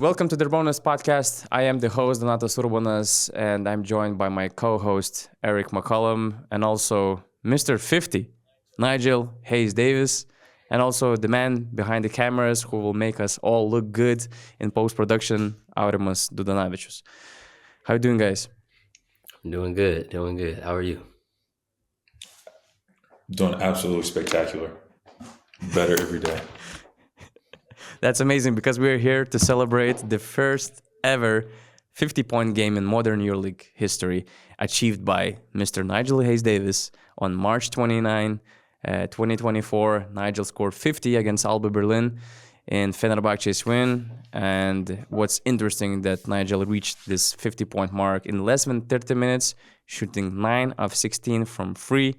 Welcome to the URBONUS podcast. I am the host, Donatas URBONUS, and I'm joined by my co-host, Eric McCollum, and also Mr. 50, Nigel Hayes Davis, and also the man behind the cameras who will make us all look good in post-production, Aurimas Dudanavičius. How you doing, guys? Doing good. How are you? Doing absolutely spectacular. Better every day. That's amazing because we're here to celebrate the first ever 50-point game in modern EuroLeague history achieved by Mr. Nigel Hayes Davis on March 29, 2024. Nigel scored 50 against Alba Berlin in Fenerbahce's win. And what's interesting that Nigel reached this 50-point mark in less than 30 minutes, shooting 9 of 16 from free,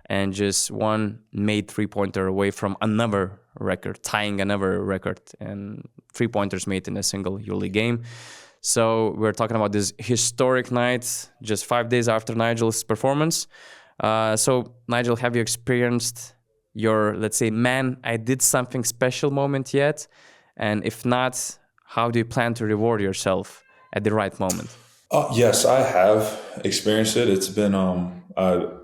and just one made three-pointer away from another record, tying another record, and three-pointers made in a single EuroLeague game. So we're talking about this historic night, just 5 days after Nigel's performance. So Nigel, have you experienced your, let's say, man, I did something special moment yet? And if not, how do you plan to reward yourself at the right moment? Yes, I have experienced it. It's been over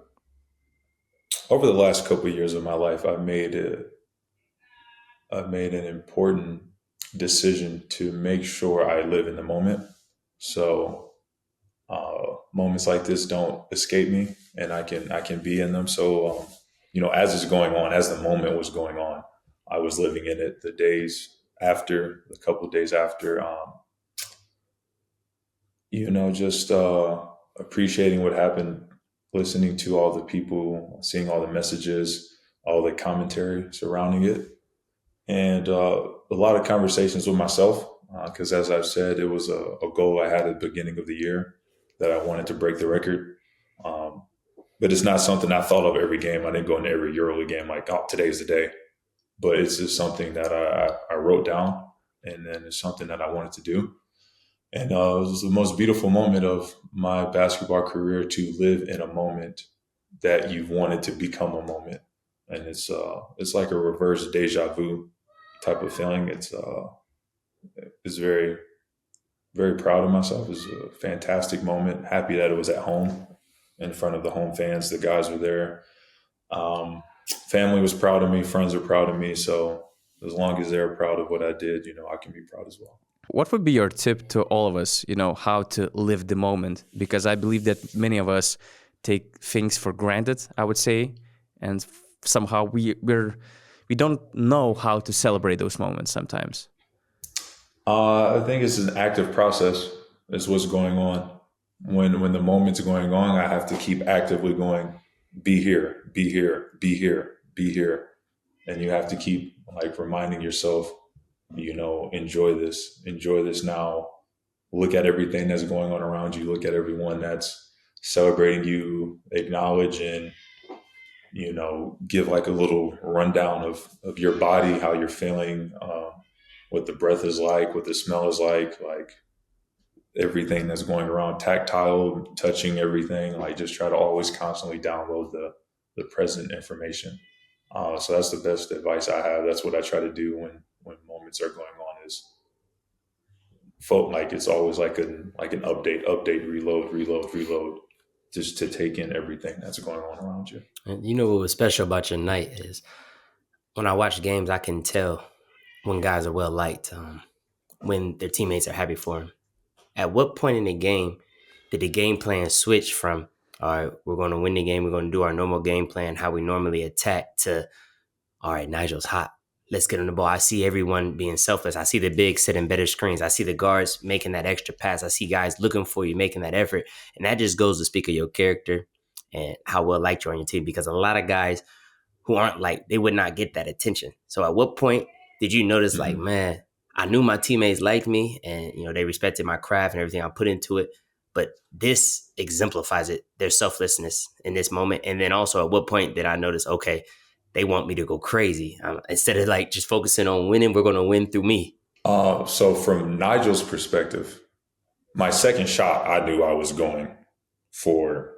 the last couple of years of my life, I've made an important decision to make sure I live in the moment. So moments like this don't escape me, and I can be in them. So as it's going on, as the moment was going on, I was living in it. The couple of days after, just appreciating what happened, listening to all the people, seeing all the messages, all the commentary surrounding it, and a lot of conversations with myself, because as I've said, it was a goal I had at the beginning of the year that I wanted to break the record. But it's not something I thought of every game. I didn't go into every EuroLeague game like, oh, today's the day. But it's just something that I wrote down, and then it's something that I wanted to do. And it was the most beautiful moment of my basketball career, to live in a moment that you've wanted to become a moment. And it's like a reverse deja vu type of feeling. It's very, very proud of myself. It was a fantastic moment. Happy that it was at home in front of the home fans. The guys were there. Family was proud of me. Friends were proud of me. So as long as they're proud of what I did, I can be proud as well. What would be your tip to all of us, how to live the moment? Because I believe that many of us take things for granted, I would say, and somehow we don't know how to celebrate those moments sometimes. I think it's an active process is what's going on. When the moment's going on, I have to keep actively going, be here, be here, be here, be here. And you have to keep reminding yourself, enjoy this now. Look at everything that's going on around you. Look at everyone that's celebrating you, acknowledge and, give a little rundown of your body, how you're feeling, what the breath is like, what the smell is like everything that's going around, tactile, touching everything, just try to always constantly download the present information. So that's the best advice I have. That's what I try to do when moments are going on, is it's always like an update, reload, just to take in everything that's going on around you. And what was special about your night is when I watch games, I can tell when guys are well liked, when their teammates are happy for them. At what point in the game did the game plan switch from, all right, we're going to win the game, we're going to do our normal game plan, how we normally attack, to, all right, Nigel's hot, let's get on the ball. I see everyone being selfless. I see the bigs setting better screens. I see the guards making that extra pass. I see guys looking for you, making that effort. And that just goes to speak of your character and how well liked you're on your team, because a lot of guys who aren't liked, they would not get that attention. So at what point did you notice, man, I knew my teammates liked me and, they respected my craft and everything I put into it, but this exemplifies it, their selflessness in this moment. And then also at what point did I notice, okay, they want me to go crazy. Instead of just focusing on winning, we're going to win through me. So from Nigel's perspective, my second shot, I knew I was swinging for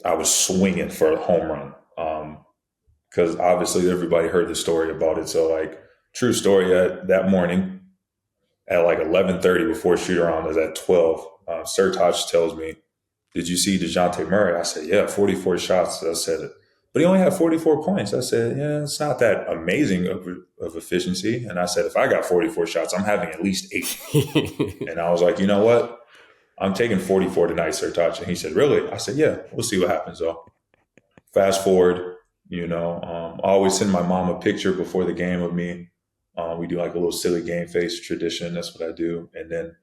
a home run. Because obviously everybody heard the story about it. So true story, that morning, at like 11:30 before shoot around is at 12. Sertaj tells me, "Did you see DeJounte Murray?" I said, "Yeah, 44 shots." I said, "But he only had 44 points." I said, "Yeah, it's not that amazing of efficiency." And I said, "If I got 44 shots, I'm having at least 8." And I was like, "You know what? I'm taking 44 tonight, Sertaj." And he said, "Really?" I said, "Yeah, we'll see what happens though." Fast forward, I always send my mom a picture before the game of me. We do like a little silly game face tradition. That's what I do. And then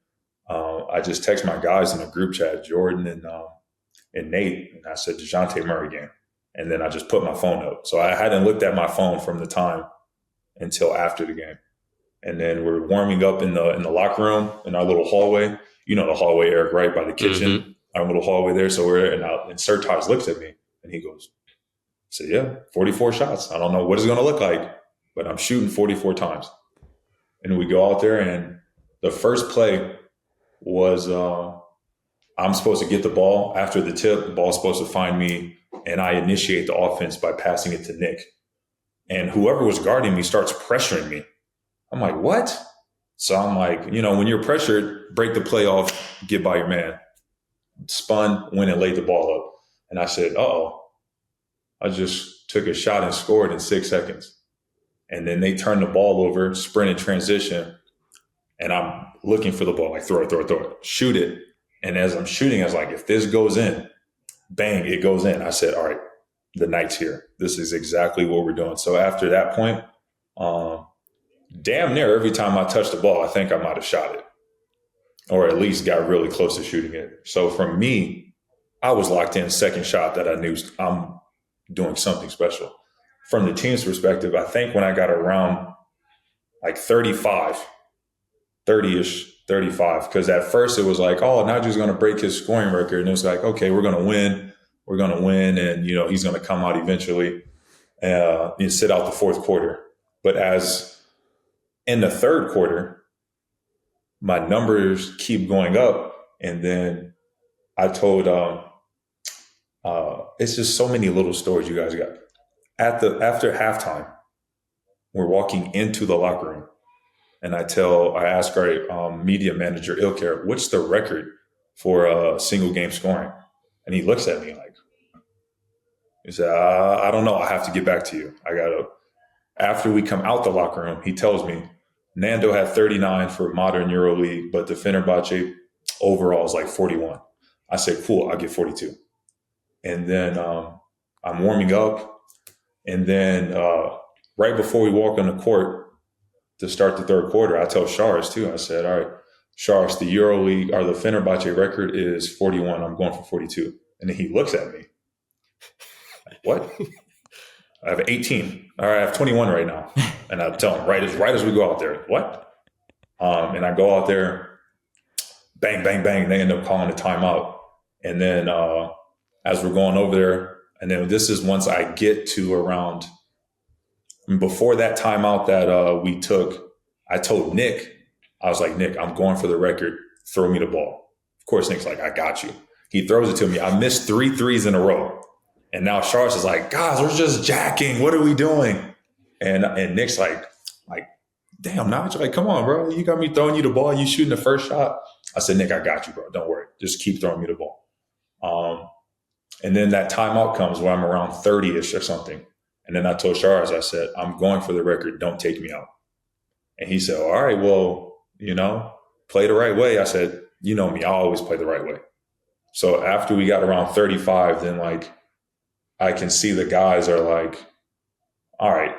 I just text my guys in the group chat, Jordan and Nate, and I said DeJounte Murray game. And then I just put my phone up. So I hadn't looked at my phone from the time until after the game. And then we're warming up in the locker room in our little hallway. You know the hallway, Eric, right by the kitchen, our little hallway there. So and Sertaj looks at me and he goes, I said, "Yeah, 44 shots. I don't know what it's going to look like, but I'm shooting 44 times." And we go out there, and the first play was I'm supposed to get the ball after the tip. The ball's supposed to find me, and I initiate the offense by passing it to Nick. And whoever was guarding me starts pressuring me. I'm like, "What?" So I'm like, when you're pressured, break the play off, get by your man. Spun, went and laid the ball up. And I said, "Uh-oh. I just took a shot and scored in 6 seconds." And then they turned the ball over, sprint and transition. And I'm looking for the ball, like throw it, shoot it. And as I'm shooting, I was like, if this goes in, bang, it goes in. I said, all right, the night's here. This is exactly what we're doing. So after that point, damn near every time I touched the ball, I think I might have shot it or at least got really close to shooting it. So for me, I was locked in second shot that I knew I'm doing something special. From the team's perspective, I think when I got around like 30-ish, 35, because at first it was like, oh, Nigel's going to break his scoring record. And it was like, okay, we're going to win. We're going to win. And, he's going to come out eventually and sit out the fourth quarter. But as in the third quarter, my numbers keep going up. And then I told, it's just so many little stories you guys got. After halftime, we're walking into the locker room, and I ask our media manager, Ilker, what's the record for single game scoring? And he looks at me like, he said, I don't know. I have to get back to you. After we come out the locker room, he tells me, Nando had 39 for modern EuroLeague, but the Fenerbahce overall is like 41. I said, cool, I'll get 42. And then I'm warming up. And then right before we walk on the court to start the third quarter, I tell Shars too. I said, all right, Shars, the EuroLeague or the Fenerbahce record is 41. I'm going for 42. And then he looks at me. Like, what? I have 18. All right, I have 21 right now. And I tell him right as we go out there, what? And I go out there, bang, bang, bang. They end up calling a timeout. And then as we're going over there, and then this is once I get to around, before that timeout that we took, I told Nick, I was like, Nick, I'm going for the record. Throw me the ball. Of course, Nick's like, I got you. He throws it to me. I missed 3 threes in a row. And now Charles is like, guys, we're just jacking. What are we doing? And Nick's like, damn, Nigel, like, come on, bro. You got me throwing you the ball. You shooting the first shot. I said, Nick, I got you, bro. Don't worry. Just keep throwing me the ball. And then that timeout comes where I'm around 30-ish or something. And then I told Charles, I said, I'm going for the record. Don't take me out. And he said, all right, well, play the right way. I said, you know me, I always play the right way. So after we got around 35, then like I can see the guys are like, all right,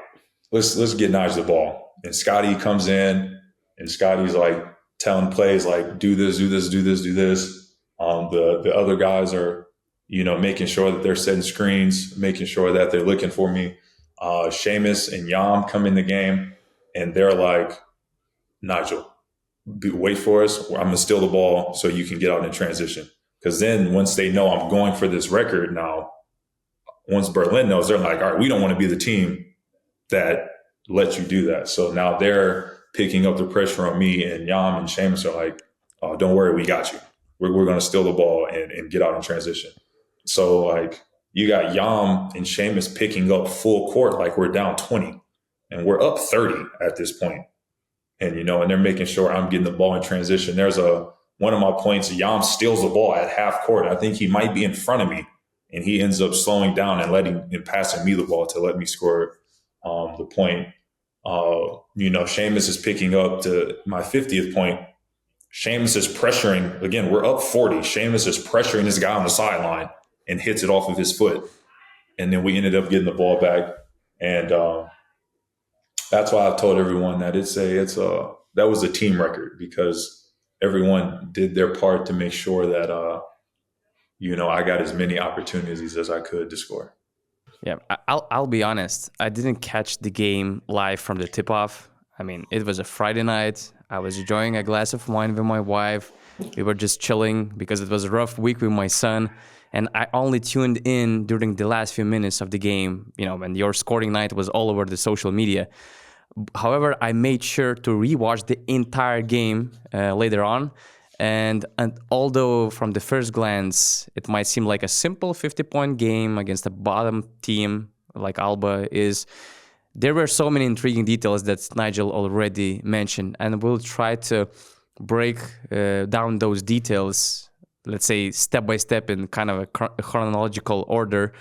let's get Nigel the ball. And Scotty comes in and Scotty's like telling plays like, do this, do this, do this, do this. The other guys are, making sure that they're setting screens, making sure that they're looking for me. Seamus and Yam come in the game and they're like, Nigel, wait for us. I'm going to steal the ball so you can get out in transition. Because then once they know I'm going for this record now, once Berlin knows, they're like, all right, we don't want to be the team that lets you do that. So now they're picking up the pressure on me, and Yam and Seamus are like, oh, don't worry, we got you. We're going to steal the ball and get out in transition. So like you got Yam and Seamus picking up full court like we're down 20 and we're up 30 at this point. and and they're making sure I'm getting the ball in transition. There's one of my points, Yam steals the ball at half court. I think he might be in front of me, and he ends up slowing down and passing me the ball to let me score the point. Seamus is picking up to my 50th point. Seamus is pressuring. Again, we're up 40. Seamus is pressuring this guy on the sideline and hits it off of his foot. And then we ended up getting the ball back. And that's why I've told everyone that that was a team record, because everyone did their part to make sure that, I got as many opportunities as I could to score. Yeah, I'll be honest. I didn't catch the game live from the tip-off. I mean, it was a Friday night. I was enjoying a glass of wine with my wife. We were just chilling because it was a rough week with my son. And I only tuned in during the last few minutes of the game, when your scoring night was all over the social media. However, I made sure to rewatch the entire game later on. And although from the first glance, it might seem like a simple 50-point game against a bottom team like Alba is, there were so many intriguing details that Nigel already mentioned. And we'll try to break down those details, let's say step by step in kind of a chronological order,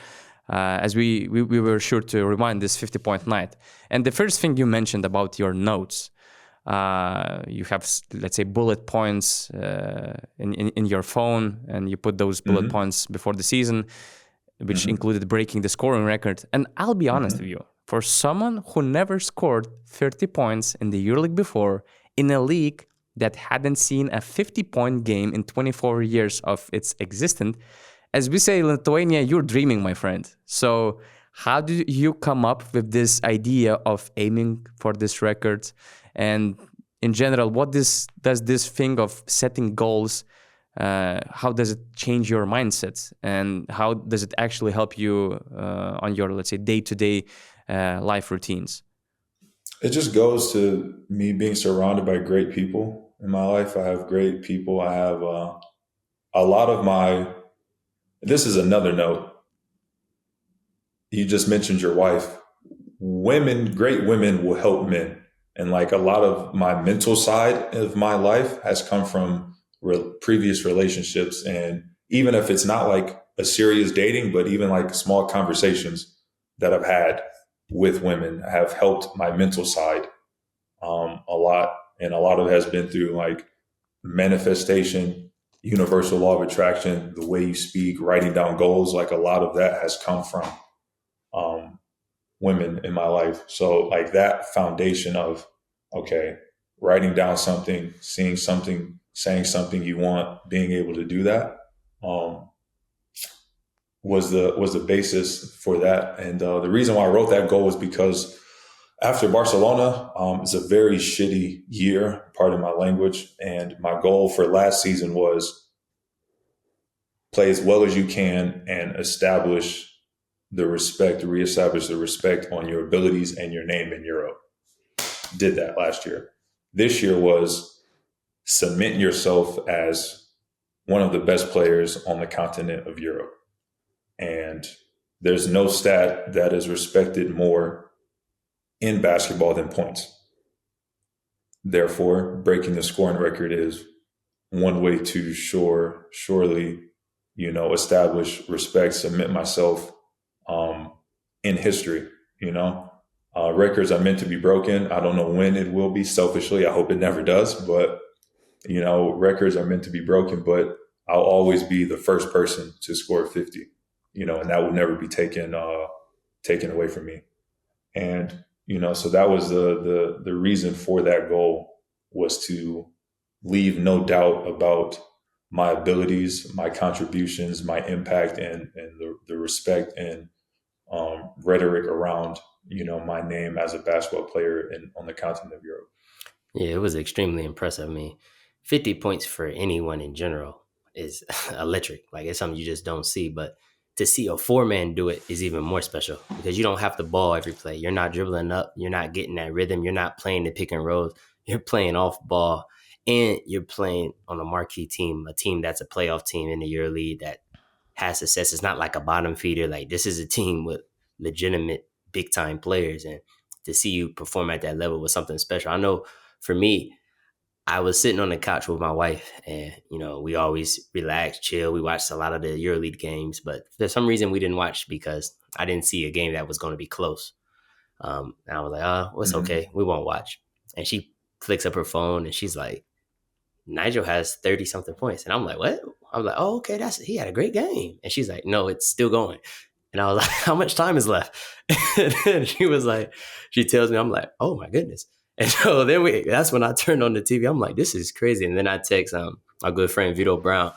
as we were sure to remind this 50-point night. And the first thing you mentioned about your notes, you have, let's say, bullet points in your phone, and you put those bullet points before the season, which included breaking the scoring record. And I'll be honest with you, for someone who never scored 30 points in the EuroLeague before, in a league that hadn't seen a 50-point game in 24 years of its existence, as we say in Lithuania, you're dreaming, my friend. So how do you come up with this idea of aiming for this record? And in general, what does this thing of setting goals, how does it change your mindset? And how does it actually help you on your, let's say, day-to-day life routines? It just goes to me being surrounded by great people in my life. I have great people. I have a lot of this is another note. You just mentioned your wife. Great women will help men. And like a lot of my mental side of my life has come from previous relationships. And even if it's not like a serious dating, but even like small conversations that I've had with women have helped my mental side a lot. And a lot of it has been through like manifestation, universal law of attraction, the way you speak, writing down goals. Like a lot of that has come from women in my life. So like that foundation of, okay, writing down something, seeing something, saying something you want, being able to do that was the basis for that. And the reason why I wrote that goal was because after Barcelona, it's a very shitty year, pardon my language. And my goal for last season was play as well as you can and reestablish the respect on your abilities and your name in Europe. Did that last year. This year was cement yourself as one of the best players on the continent of Europe. And there's no stat that is respected more in basketball than points. Therefore, breaking the scoring record is one way to surely, establish respect, cement myself in history. Records are meant to be broken. I don't know when it will be. Selfishly, I hope it never does. But records are meant to be broken. But I'll always be the first person to score 50. And that will never be taken away from me. And so that was the reason for that goal, was to leave no doubt about my abilities, my contributions, my impact, and the respect and rhetoric around, my name as a basketball player on the continent of Europe. Yeah, it was extremely impressive. I mean, 50 points for anyone in general is electric. Like, it's something you just don't see. But to see a four-man do it is even more special, because you don't have the ball every play. You're not dribbling up. You're not getting that rhythm. You're not playing the pick and rolls. You're playing off ball, and you're playing on a marquee team, a team that's a playoff team in the EuroLeague that has success. It's not like a bottom feeder. Like, this is a team with legitimate big-time players, and to see you perform at that level was something special. I know for me, I was sitting on the couch with my wife, and we always relax, chill. We watched a lot of the EuroLeague games, but for some reason we didn't watch because I didn't see a game that was going to be close. And I was like, "Oh, it's Mhm. okay. We won't watch." And she flicks up her phone, and she's like, "Nigel has 30 something points," and I'm like, "What?" I'm like, "Oh, okay. He had a great game." And she's like, "No, it's still going." And I was like, "How much time is left?" And then she tells me, I'm like, "Oh my goodness." And so that's when I turned on the TV. I'm like, "This is crazy." And then I text our good friend Vito Brown,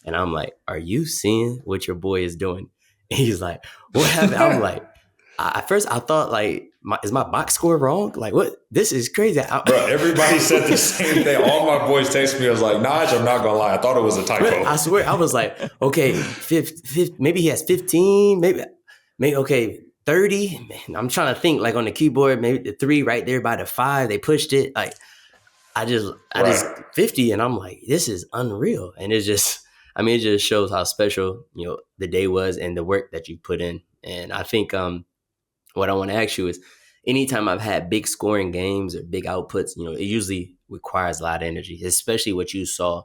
and I'm like, "Are you seeing what your boy is doing?" And he's like, "What happened?" I'm like, at first I thought like, is my box score wrong? Like, what? This is crazy. Bro, everybody said the same thing. All my boys texted me. I was like, Nigel, I'm not gonna lie. I thought it was a typo. I swear, I was like, okay, maybe he has 15, maybe okay, 30. Man, I'm trying to think like on the keyboard, maybe the 3 right there by the 5, they pushed it. Like I just Right. 50, and I'm like, this is unreal. And it just shows how special, the day was and the work that you put in. And I think what I want to ask you is, anytime I've had big scoring games or big outputs, it usually requires a lot of energy, especially what you saw,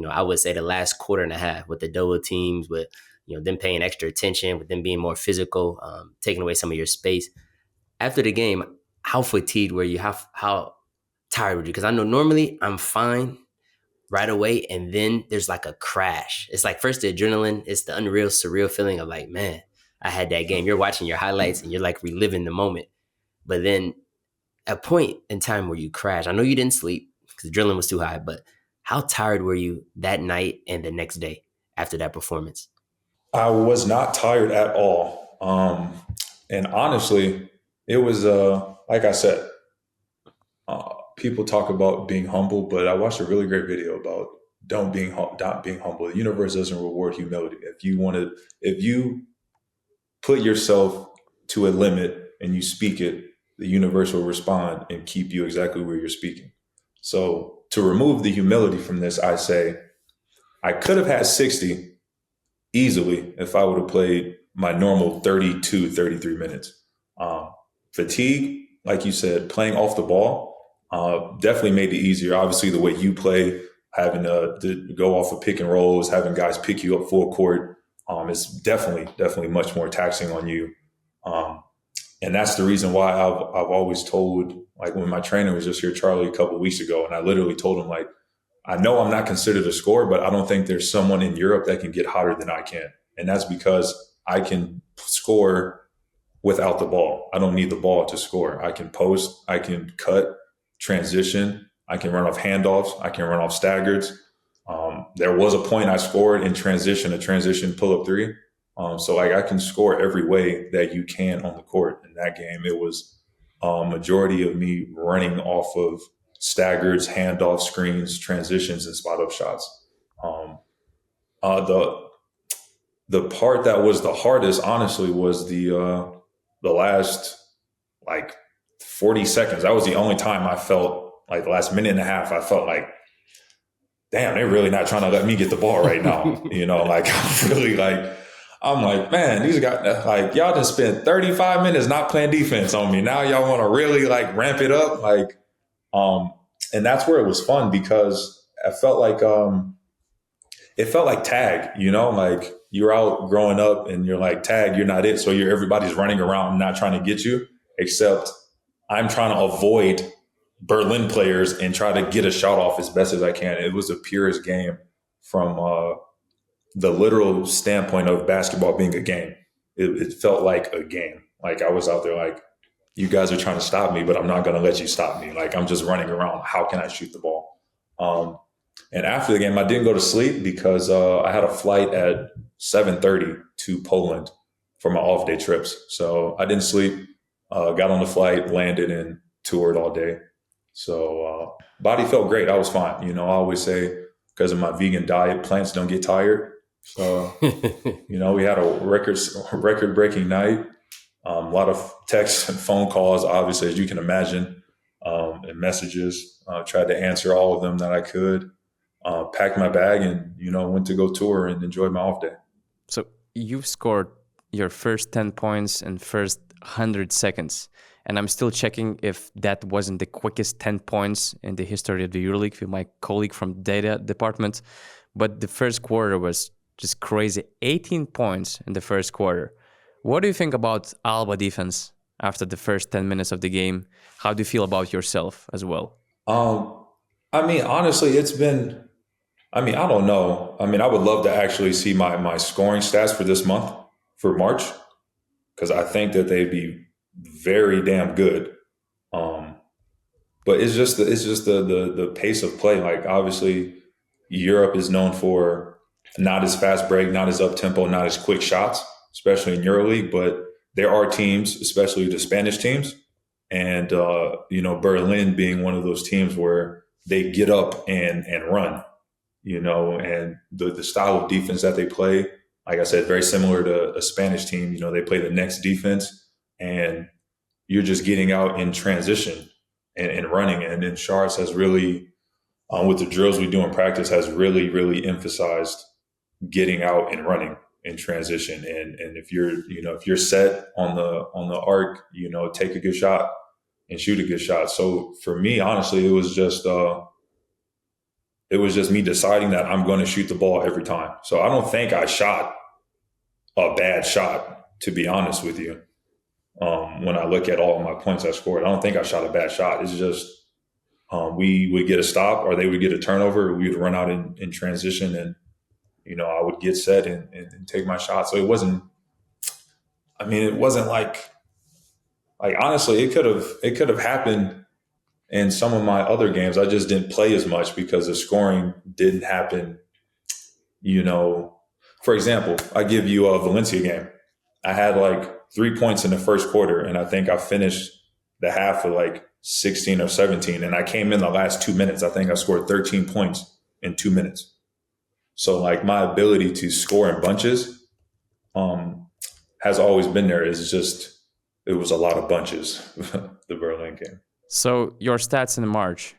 I would say the last quarter and a half with the double teams, with, them paying extra attention, with them being more physical, taking away some of your space. After the game, how fatigued were you? How tired were you? Because I know normally I'm fine right away, and then there's like a crash. It's like first the adrenaline, it's the unreal, surreal feeling of like, man, I had that game. You're watching your highlights and you're like reliving the moment. But then a point in time where you crash, I know you didn't sleep because adrenaline was too high, but how tired were you that night and the next day after that performance? I was not tired at all. And honestly, it was like I said, people talk about being humble, but I watched a really great video about not being humble. The universe doesn't reward humility. If you put yourself to a limit and you speak it, the universe will respond and keep you exactly where you're speaking. So to remove the humility from this, I say I could have had 60 easily if I would have played my normal 32, 33 minutes. Fatigue, like you said, playing off the ball definitely made it easier. Obviously, the way you play, having to go off of pick and rolls, having guys pick you up full court, is definitely much more taxing on you. Um, and that's the reason why I've always told, like when my trainer was just here, Charlie, a couple of weeks ago, and I literally told him, like, I know I'm not considered a scorer, but I don't think there's someone in Europe that can get hotter than I can. And that's because I can score without the ball. I don't need the ball to score. I can post, I can cut, transition, I can run off handoffs, I can run off staggers. There was a point I scored in transition, a transition pull-up 3. So like I can score every way that you can on the court. In that game, it was majority of me running off of staggers, handoff screens, transitions, and spot up shots. Um, the part that was the hardest, honestly, was the last like 40 seconds. That was the only time I felt like the last minute and a half. I felt like, damn, they're really not trying to let me get the ball right now. Like I'm really like, I'm like, man, these guys, like, y'all just spent 35 minutes not playing defense on me. Now y'all want to really like ramp it up, like. And that's where it was fun because it felt like tag, like you're out growing up and you're like tag, you're not it. So everybody's running around and not trying to get you, except I'm trying to avoid Berlin players and try to get a shot off as best as I can. It was the purest game from the literal standpoint of basketball being a game. It felt like a game. Like I was out there like, you guys are trying to stop me, but I'm not going to let you stop me. Like I'm just running around. How can I shoot the ball? And after the game, I didn't go to sleep because I had a flight at 7:30 to Poland for my off day trips. So I didn't sleep, got on the flight, landed, and toured all day. So body felt great. I was fine. I always say because of my vegan diet, plants don't get tired. So, we had a record breaking night. A lot of texts and phone calls, obviously, as you can imagine, and messages. Tried to answer all of them that I could. Packed my bag and, went to go tour and enjoy my off day. So you've scored your first 10 points in first 100 seconds. And I'm still checking if that wasn't the quickest 10 points in the history of the EuroLeague with my colleague from data department. But the first quarter was just crazy. 18 points in the first quarter. What do you think about Alba defense after the first 10 minutes of the game? How do you feel about yourself as well? I mean, honestly, it's been, I mean, I don't know. I mean, I would love to actually see my scoring stats for this month, for March, because I think that they'd be very damn good. But it's just the pace of play. Like, obviously, Europe is known for not as fast break, not as up tempo, not as quick shots, especially in EuroLeague. But there are teams, especially the Spanish teams, and Berlin being one of those teams where they get up and run. And the style of defense that they play, like I said, very similar to a Spanish team. They play the next defense, and you're just getting out in transition and running. And then Charles has really, with the drills we do in practice, has really, really emphasized getting out and running in transition. And if you're set on the arc, take a good shot and shoot a good shot. So for me, honestly, it was just me deciding that I'm going to shoot the ball every time. So I don't think I shot a bad shot, to be honest with you. When I look at all of my points I scored, I don't think I shot a bad shot. It's just we would get a stop, or they would get a turnover. We would run out in transition, and I would get set and take my shot. So it wasn't like honestly, it could have happened in some of my other games. I just didn't play as much because the scoring didn't happen. For example, I give you a Valencia game. I had like 3 points in the first quarter, and I think I finished the half with like 16 or 17. And I came in the last 2 minutes. I think I scored 13 points in 2 minutes. So like my ability to score in bunches has always been there. It's just, it was a lot of bunches, the Berlin game. So your stats in March: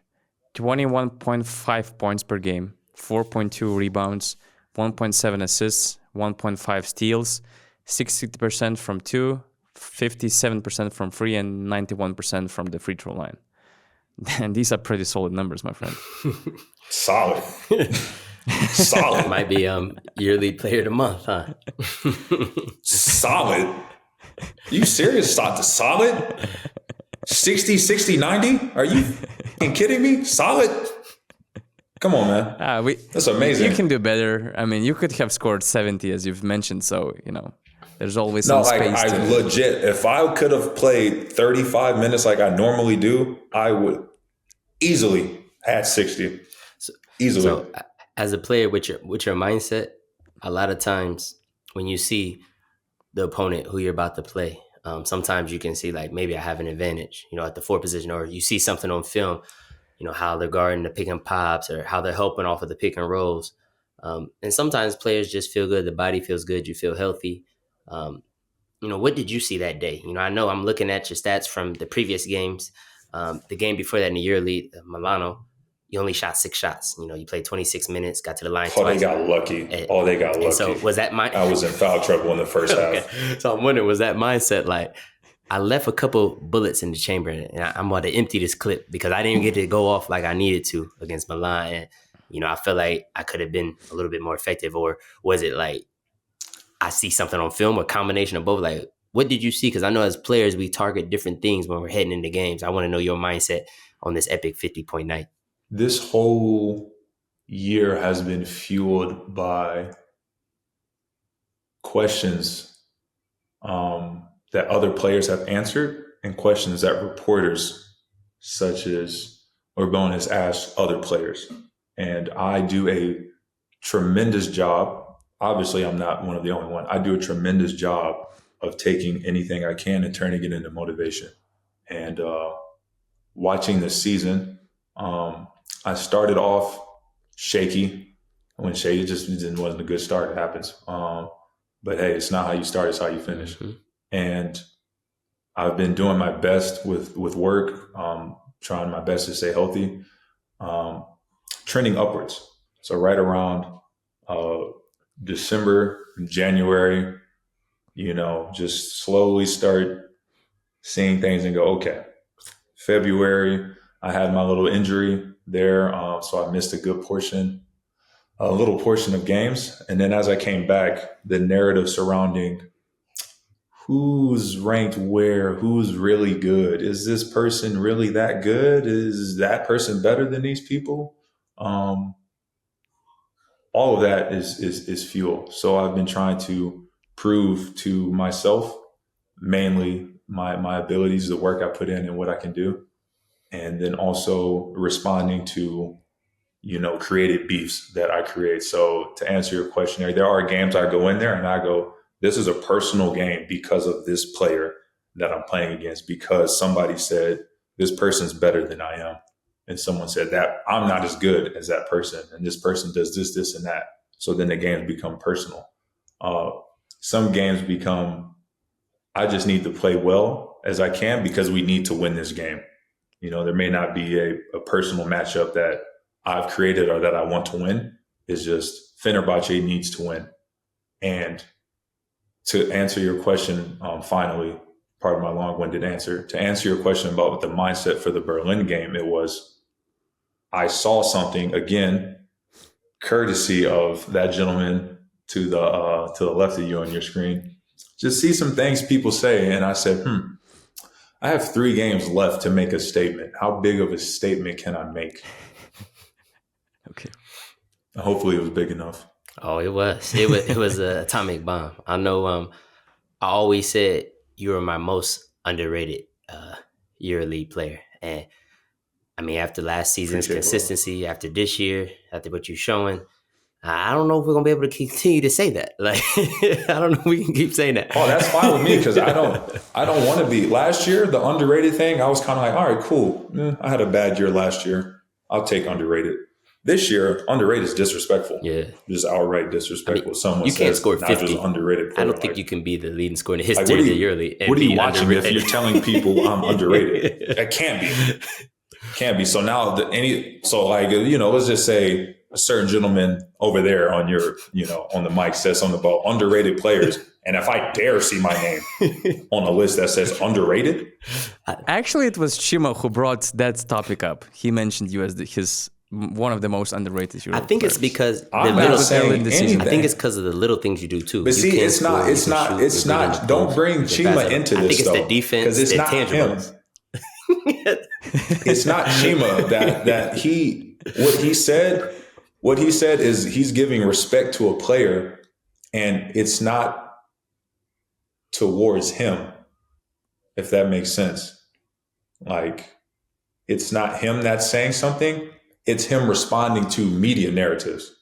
21.5 points per game, 4.2 rebounds, 1.7 assists, 1.5 steals, 60% from two, 57% from free, and 91% from the free throw line. And these are pretty solid numbers, my friend. Solid. Solid. Might be EuroLeague Player of the Month, huh? Solid. You serious? Solid? 60, 60, 90? Are you kidding me? Solid? Come on, man. That's amazing. You can do better. I mean, you could have scored 70, as you've mentioned. So, there's always some space. I legit, if I could have played 35 minutes like I normally do, I would easily had 60. Easily. So, as a player with your mindset, a lot of times when you see the opponent who you're about to play, sometimes you can see like maybe I have an advantage, at the 4 position, or you see something on film, how they're guarding the pick and pops or how they're helping off of the pick and rolls. And sometimes players just feel good. The body feels good. You feel healthy. What did you see that day? I know I'm looking at your stats from the previous games. The game before that in the EuroLeague, Milano, you only shot 6 shots. You played 26 minutes, got to the line twice. They got lucky. They got lucky. So was that I was in foul trouble in the first half. So I'm wondering, was that mindset like, I left a couple bullets in the chamber and I'm about to empty this clip because I didn't get to go off like I needed to against Milan. And, I feel like I could have been a little bit more effective. Or was it like I see something on film, a combination of both? Like, what did you see? Because I know as players, we target different things when we're heading into games. I want to know your mindset on this epic 50-point night. This whole year has been fueled by questions that other players have answered and questions that reporters such as URBONUS ask other players. And I do a tremendous job. Obviously, I'm not one of the only one. I do a tremendous job of taking anything I can and turning it into motivation. And watching this season, I started off shaky. When shaky, just wasn't a good start. It happens. But hey, it's not how you start, it's how you finish. Mm-hmm. And I've been doing my best with work, trying my best to stay healthy, trending upwards. So right around December, January, just slowly start seeing things and go, okay, February, I had my little injury there, so I missed a little portion of games. And then as I came back, the narrative surrounding who's ranked where, who's really good, is this person really that good? Is that person better than these people? Um, all of that is fuel. So I've been trying to prove to myself, mainly my abilities, the work I put in, and what I can do, and then also responding to created beefs that I create. So to answer your question, there are games I go in there and I go, this is a personal game because of this player that I'm playing against, because somebody said this person's better than I am. And someone said that I'm not as good as that person. And this person does this, this, and that. So then the games become personal. Uh, some games become, I just need to play well as I can because we need to win this game. There may not be a personal matchup that I've created or that I want to win. It's just Fenerbahce needs to win. And to answer your question, finally, part of my long-winded answer, to answer your question about the mindset for the Berlin game, it was I saw something, again, courtesy of that gentleman to the left of you on your screen. Just see some things people say, and I said, I have 3 games left to make a statement. How big of a statement can I make? Okay. Hopefully it was big enough. Oh, it was. It was an atomic bomb. I know. I always said you were my most underrated EuroLeague player, and I mean, after last season's consistency, after this year, after what you're showing, I don't know if we're gonna be able to continue to say that. Like, I don't know if we can keep saying that. Oh, that's fine with me because I don't want to be. Last year, the underrated thing, I was kind of like, all right, cool. I had a bad year last year. I'll take underrated. This year, underrated is disrespectful. Yeah, just outright disrespectful. I mean, Someone you can't says score 50. Underrated player. I don't think you can be the leading scorer in the history of the EuroLeague. What are you watching if you're telling people I'm underrated? That can't be. Can't be. So now let's just say a certain gentleman over there on your, on the mic says something about underrated players. And if I dare see my name on a list that says underrated. Actually, it was Chima who brought that topic up. He mentioned you as his one of the most underrated Euro I think players. It's because I'm not saying anything. I think it's because of the little things you do too. But see, it's not. Don't bring Chima into this. I think it's the defense. Because it's not tangibles. him. It's not Chima that what he said is he's giving respect to a player, and it's not towards him, if that makes sense. Like, it's not him that's saying something, it's him responding to media narratives.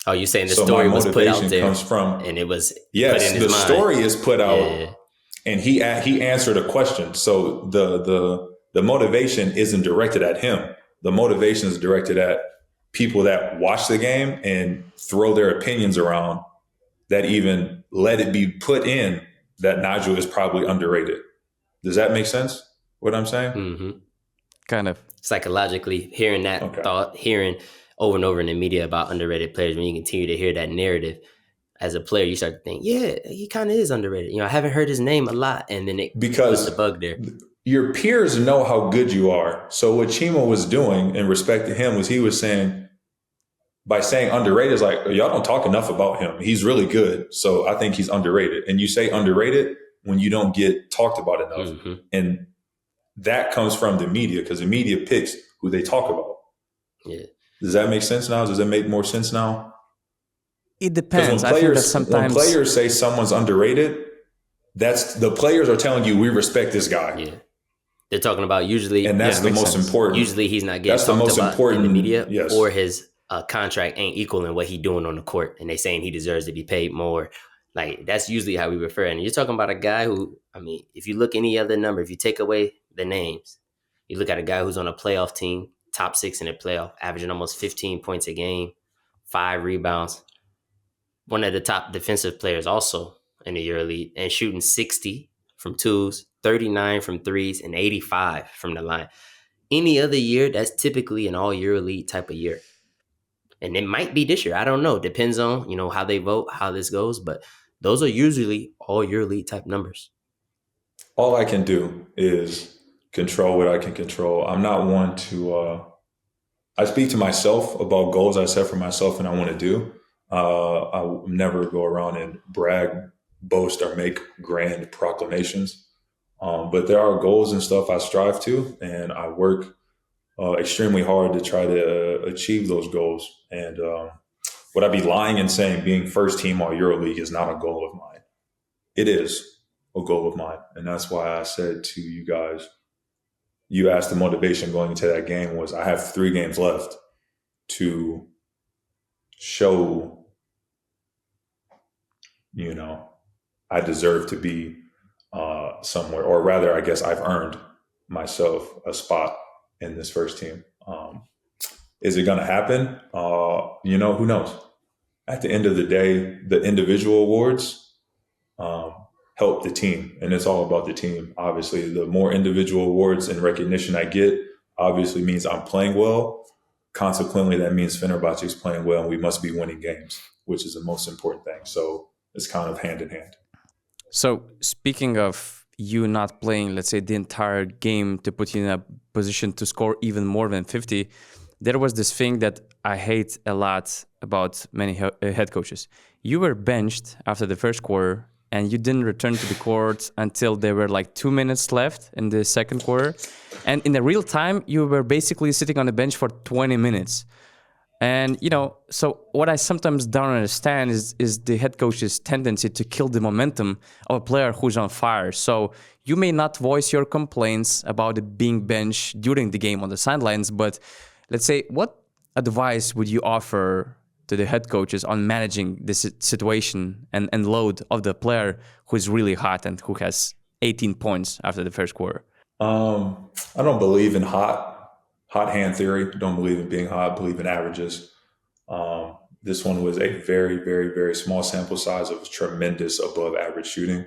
Oh, you're saying the story was put out there comes from, and it was yes, put in his the mind. story is put out, and he answered a question. So the motivation isn't directed at him. The motivation is directed at people that watch the game and throw their opinions around, that even let it be put in that Nigel is probably underrated. Does that make sense, what I'm saying? Mm-hmm. Kind of. Psychologically, hearing that thought, hearing over and over in the media about underrated players, when you continue to hear that narrative, as a player, you start to think, yeah, he kind of is underrated. I haven't heard his name a lot, and then it puts the bug there. Your peers know how good you are. So what Chima was doing in respect to him was he was saying, by saying underrated, is like, y'all don't talk enough about him. He's really good. So I think he's underrated. And you say underrated when you don't get talked about enough. Mm-hmm. And that comes from the media, because the media picks who they talk about. Yeah. Does that make sense now? Does it make more sense now? It depends. I think that sometimes when players say someone's underrated, that's the players are telling you, we respect this guy. Yeah. They're talking about usually, and that's the most important. Usually he's not getting talked about in the media, yes. Or his contract ain't equaling what he's doing on the court, and they saying he deserves to be paid more. Like, that's usually how we refer. And you're talking about a guy who, I mean, if you look any other number, if you take away the names, you look at a guy who's on a playoff team, top 6 in the playoff, averaging almost 15 points a game, 5 rebounds. One of the top defensive players also in the EuroLeague, and shooting 60 from twos, 39 from threes, and 85 from the line. Any other year, that's typically an all EuroLeague type of year. And it might be this year. I don't know. Depends on, how they vote, how this goes. But those are usually all EuroLeague type numbers. all I can do is control what I can control. I'm not one to. I speak to myself about goals I set for myself and I want to do. I will never go around and brag, boast, or make grand proclamations. But there are goals and stuff I strive to, and I work extremely hard to try to achieve those goals. And would I be lying in saying being first team all EuroLeague is not a goal of mine? It is a goal of mine, and that's why I said to you guys, you asked the motivation going into that game was I have 3 games left to show, you know, I deserve to be somewhere, or rather, I guess I've earned myself a spot in this first team. Is it going to happen? Who knows? At the end of the day, the individual awards um, help the team, and it's all about the team. Obviously, the more individual awards and recognition I get, obviously means I'm playing well. Consequently, that means Fenerbahce is playing well, and we must be winning games, which is the most important thing. So it's kind of hand in hand. So speaking of you not playing, let's say, the entire game to put you in a position to score even more than 50, there was this thing that I hate a lot about many head coaches. You were benched after the first quarter and you didn't return to the court until there were like 2 minutes left in the second quarter. And in the real time, you were basically sitting on the bench for 20 minutes. And, so what I sometimes don't understand is the head coach's tendency to kill the momentum of a player who's on fire. So you may not voice your complaints about it being benched during the game on the sidelines, but let's say, what advice would you offer to the head coaches on managing this situation and load of the player who is really hot and who has 18 points after the first quarter? I don't believe in hot hand theory. Don't believe in being hot. Believe in averages. This one was a very, very, very small sample size of tremendous above average shooting.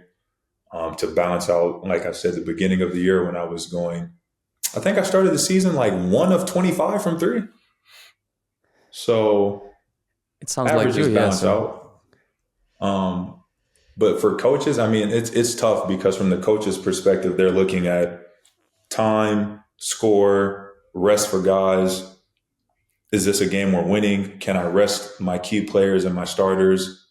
To balance out, like I said, the beginning of the year when I was going, I think I started the season like 1 of 25 from 3. So it sounds averages like you, balance yeah, out. But for coaches, I mean, it's tough because from the coach's perspective, they're looking at time, score, rest for guys. Is this a game we're winning? Can I rest my key players and my starters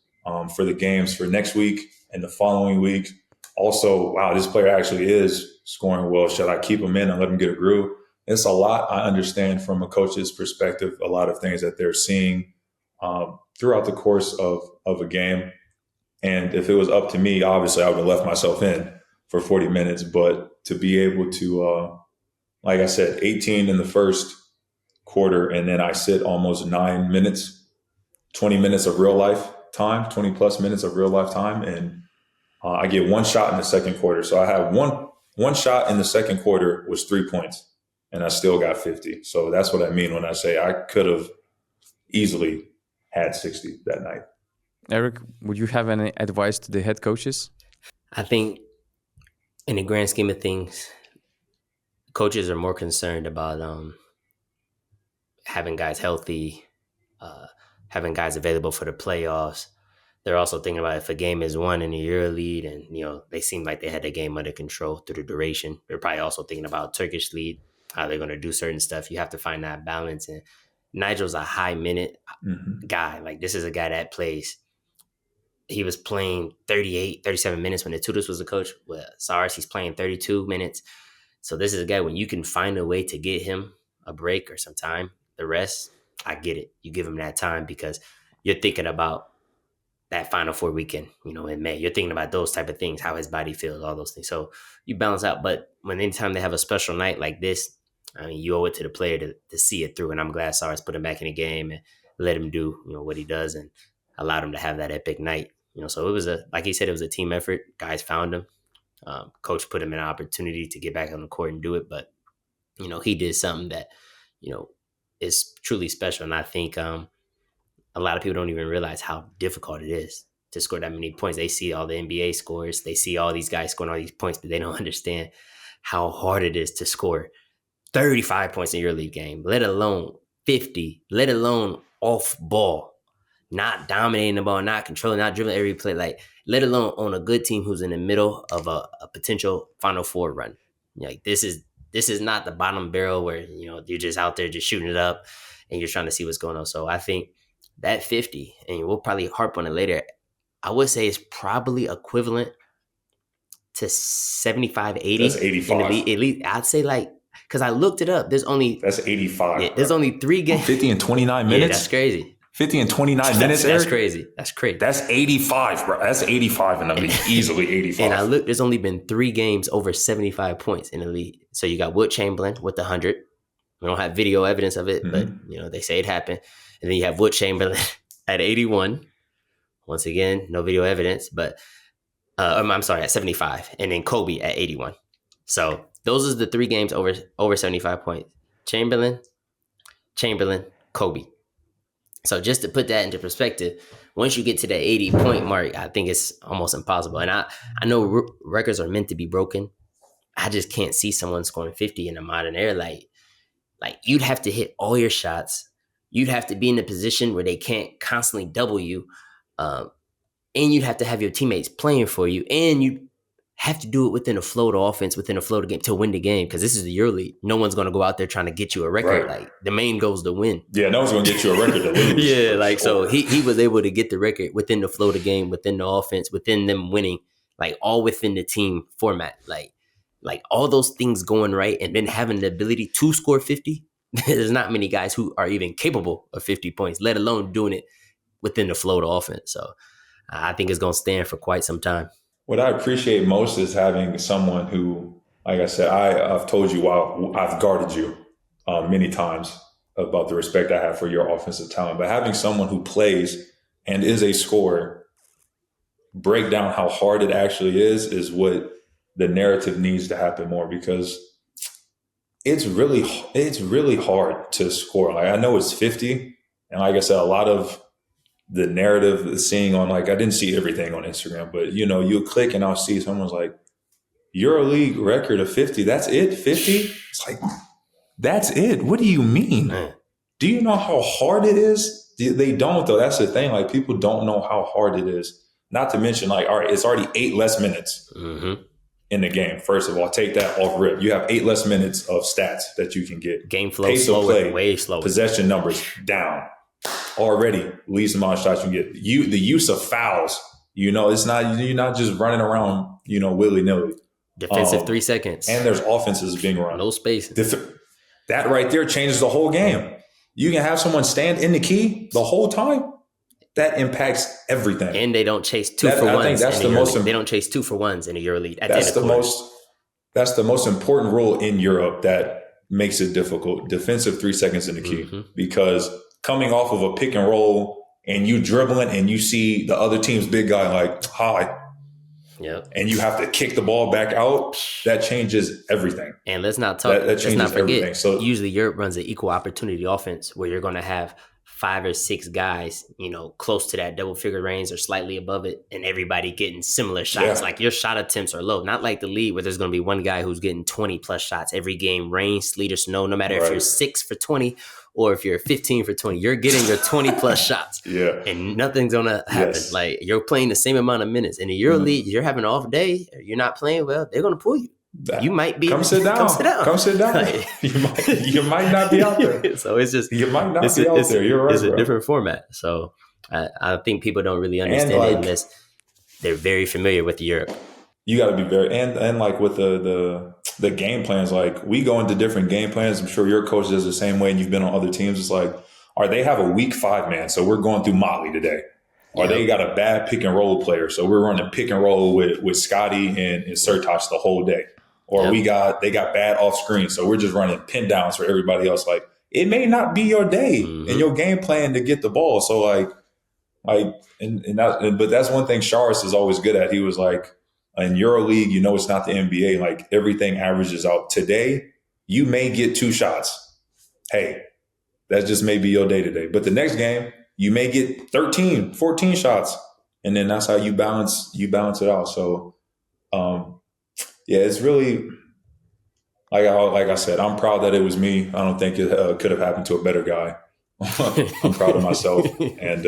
for the games for next week and the following week? Also, wow, this player actually is scoring well. Should I keep him in and let him get a groove? It's a lot. I understand from a coach's perspective, a lot of things that they're seeing throughout the course of a game. And if it was up to me, obviously I would have left myself in for 40 minutes. But to be able to, like I said, 18 in the first quarter, and then I sit almost 9 minutes, 20 minutes of real life time, 20 plus minutes of real life time. And I get 1 shot in the second quarter. So I had one shot in the second quarter was 3 points, and I still got 50. So that's what I mean when I say I could have easily had 60 that night. Eric, would you have any advice to the head coaches? I think in the grand scheme of things, coaches are more concerned about having guys healthy, having guys available for the playoffs. They're also thinking about if a game is won in the EuroLeague and, they seem like they had the game under control through the duration. They're probably also thinking about Turkish league, how they're going to do certain stuff. You have to find that balance. And Nigel's a high minute guy. Like, this is a guy that plays. He was playing 38, 37 minutes when the Tudors was the coach. With SARS, he's playing 32 minutes. So this is a guy, when you can find a way to get him a break or some time, the rest, I get it. You give him that time because you're thinking about that Final Four weekend, in May. You're thinking about those type of things, how his body feels, all those things. So you balance out. But anytime they have a special night like this, I mean, you owe it to the player to see it through. And I'm glad SARS put him back in the game and let him do, what he does and allowed him to have that epic night. So it was like he said, it was a team effort. Guys found him. Coach put him in an opportunity to get back on the court and do it. But, he did something that, is truly special. And I think a lot of people don't even realize how difficult it is to score that many points. They see all the NBA scores. They see all these guys scoring all these points, but they don't understand how hard it is to score 35 points in your league game, let alone 50, let alone off ball. not dominating the ball, not controlling, not dribbling every play, like let alone on a good team who's in the middle of a potential Final Four run. Like this is not the bottom barrel where you're just out there just shooting it up and you're trying to see what's going on. So I think that 50, and we'll probably harp on it later, I would say it's probably equivalent to 75, 80. That's 85. At least I'd say because I looked it up. That's 85. Yeah, there's only 3 games. 50 and 29 minutes? Yeah, that's crazy. 50 and 29 minutes, That's Eric? crazy. That's crazy. That's 85, bro. That's 85 in the league. Easily 85. And I looked, there's only been 3 games over 75 points in the league. So you got Wilt Chamberlain with the 100. We don't have video evidence of it, but they say it happened. And then you have Wilt Chamberlain at 81. Once again, no video evidence, but I'm sorry, at 75. And then Kobe at 81. So those are the 3 games over 75 points. Chamberlain, Kobe. So just to put that into perspective, once you get to the 80-point mark, I think it's almost impossible. And I know records are meant to be broken. I just can't see someone scoring 50 in a modern era. Like you'd have to hit all your shots. You'd have to be in a position where they can't constantly double you. And you'd have to have your teammates playing for you. And you have to do it within a flow of offense, within a flow of the game to win the game. Because this is the EuroLeague. No one's going to go out there trying to get you a record. Right. Like the main goal is to win. Yeah, no one's going to get you a record to lose. Yeah, like so he was able to get the record within the flow of the game, within the offense, within them winning, like all within the team format. Like all those things going right and then having the ability to score 50. There's not many guys who are even capable of 50 points, let alone doing it within the flow of the offense. So I think it's going to stand for quite some time. What I appreciate most is having someone who, like I said, I've told you while I've guarded you many times about the respect I have for your offensive talent, but having someone who plays and is a scorer break down how hard it actually is what the narrative needs to happen more, because it's really hard to score. Like I know it's 50, and like I said, a lot of the narrative is seeing on, like, I didn't see everything on Instagram, but you'll click and I'll see someone's like, EuroLeague record of 50. That's it? 50? It's like, that's it. What do you mean? Do you know how hard it is? They don't, though. That's the thing. Like, people don't know how hard it is. Not to mention, like, all right, it's already 8 less minutes in the game. First of all, take that off rip. You have 8 less minutes of stats that you can get. Game flow Pace slower, of play, way slower. Possession numbers down. Already least amount of shots you get. The use of fouls, it's not, you're not just running around, willy-nilly. Defensive 3 seconds. And there's offenses being run. No space. That right there changes the whole game. You can have someone stand in the key the whole time. That impacts everything. And they don't chase 2 for ones. I think that's the most. They don't chase 2 for ones in the EuroLeague. That's the most important rule in Europe that makes it difficult. Defensive 3 seconds in the key, because coming off of a pick and roll and you dribbling and you see the other team's big guy like, hi. Yep. And you have to kick the ball back out. That changes everything. And let's not talk. Let's not forget. Everything. So usually Europe runs an equal opportunity offense where you're going to have 5 or 6 guys, close to that double figure range or slightly above it, and everybody getting similar shots. Yeah. Like your shot attempts are low. Not like the league where there's going to be one guy who's getting 20 plus shots every game, rain, sleet, or snow. No matter if you're 6 for 20 or if you're 15 for 20, you're getting your 20 plus shots. Yeah. And nothing's going to happen. Yes. Like you're playing the same amount of minutes. In the EuroLeague, you're having an off day, or you're not playing well, they're going to pull you. You might be. Come sit down. Come sit down. You might not be out there. So it's just you might not be out there. You're right. It's a different format. So I think people don't really understand it unless they're very familiar with Europe. You got to be very and like with the game plans. Like we go into different game plans. I'm sure your coach does the same way, and you've been on other teams. It's like, they have a weak 5 man, so we're going through Motley today. Or they got a bad pick and roll player, so we're running pick and roll with Scotty and Sertac the whole day. Or they got bad off screen, so we're just running pin downs for everybody else. Like it may not be your day and your game plan to get the ball. So but that's one thing Charis is always good at. He was like, in EuroLeague, it's not the NBA. Like everything averages out. Today, you may get 2 shots. Hey, that just may be your day today. But the next game, you may get 13, 14 shots. And then that's how you balance it out. So, it's really, like I said, I'm proud that it was me. I don't think it could have happened to a better guy. I'm proud of myself, and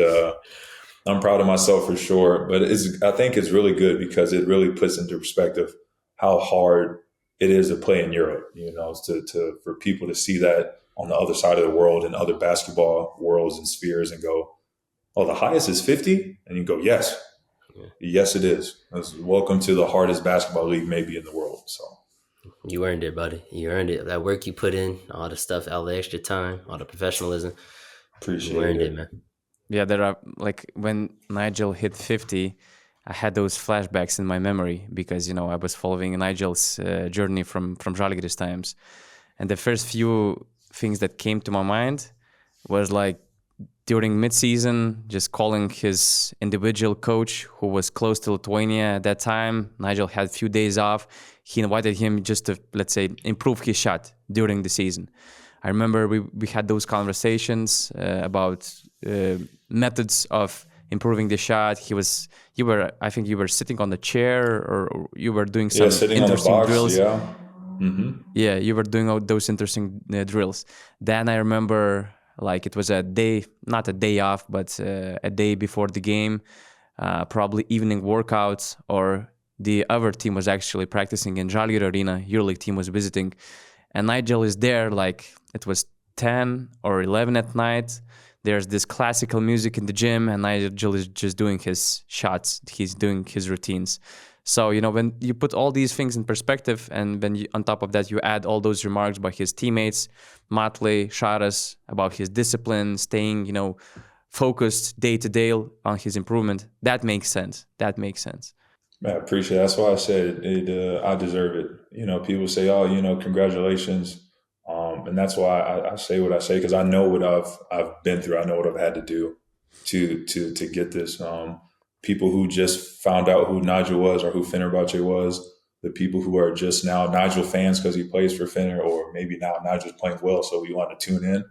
I'm proud of myself for sure. But I think it's really good because it really puts into perspective how hard it is to play in Europe. For people to see that on the other side of the world and other basketball worlds and spheres and go, "Oh, the highest is 50," and you go, "Yes, yes, it is." Welcome to the hardest basketball league maybe in the world. So. You earned it, buddy. You earned it. That work you put in, all the stuff, all the extra time, all the professionalism. Appreciate You earned it, man. Yeah, there are, like, when Nigel hit 50, I had those flashbacks in my memory because, I was following Nigel's journey from Žalgiris times. And the first few things that came to my mind was like during mid-season, just calling his individual coach who was close to Lithuania at that time. Nigel had a few days off. He invited him just to, let's say, improve his shot during the season. I remember we had those conversations about methods of improving the shot. I think you were sitting on the chair or you were doing some interesting drills. Yeah. Mm-hmm. Yeah, you were doing all those interesting drills. Then I remember, like, it was not a day off, but a day before the game, probably evening workouts, or the other team was actually practicing in Žalgiris Arena. EuroLeague team was visiting. And Nigel is there, like, it was 10 or 11 at night. There's this classical music in the gym, and Nigel is just doing his shots. He's doing his routines. So, when you put all these things in perspective, and then on top of that, you add all those remarks by his teammates, Matley, Sharas, about his discipline, staying, focused day to day on his improvement, that makes sense. I appreciate it. That's why I said it. I deserve it. People say, "Oh, congratulations," and that's why I say what I say, because I know what I've been through. I know what I've had to do to get this. People who just found out who Nigel was or who Fenerbahce was, the people who are just now Nigel fans because he plays for Fener, or maybe now Nigel's playing well, so we want to tune in.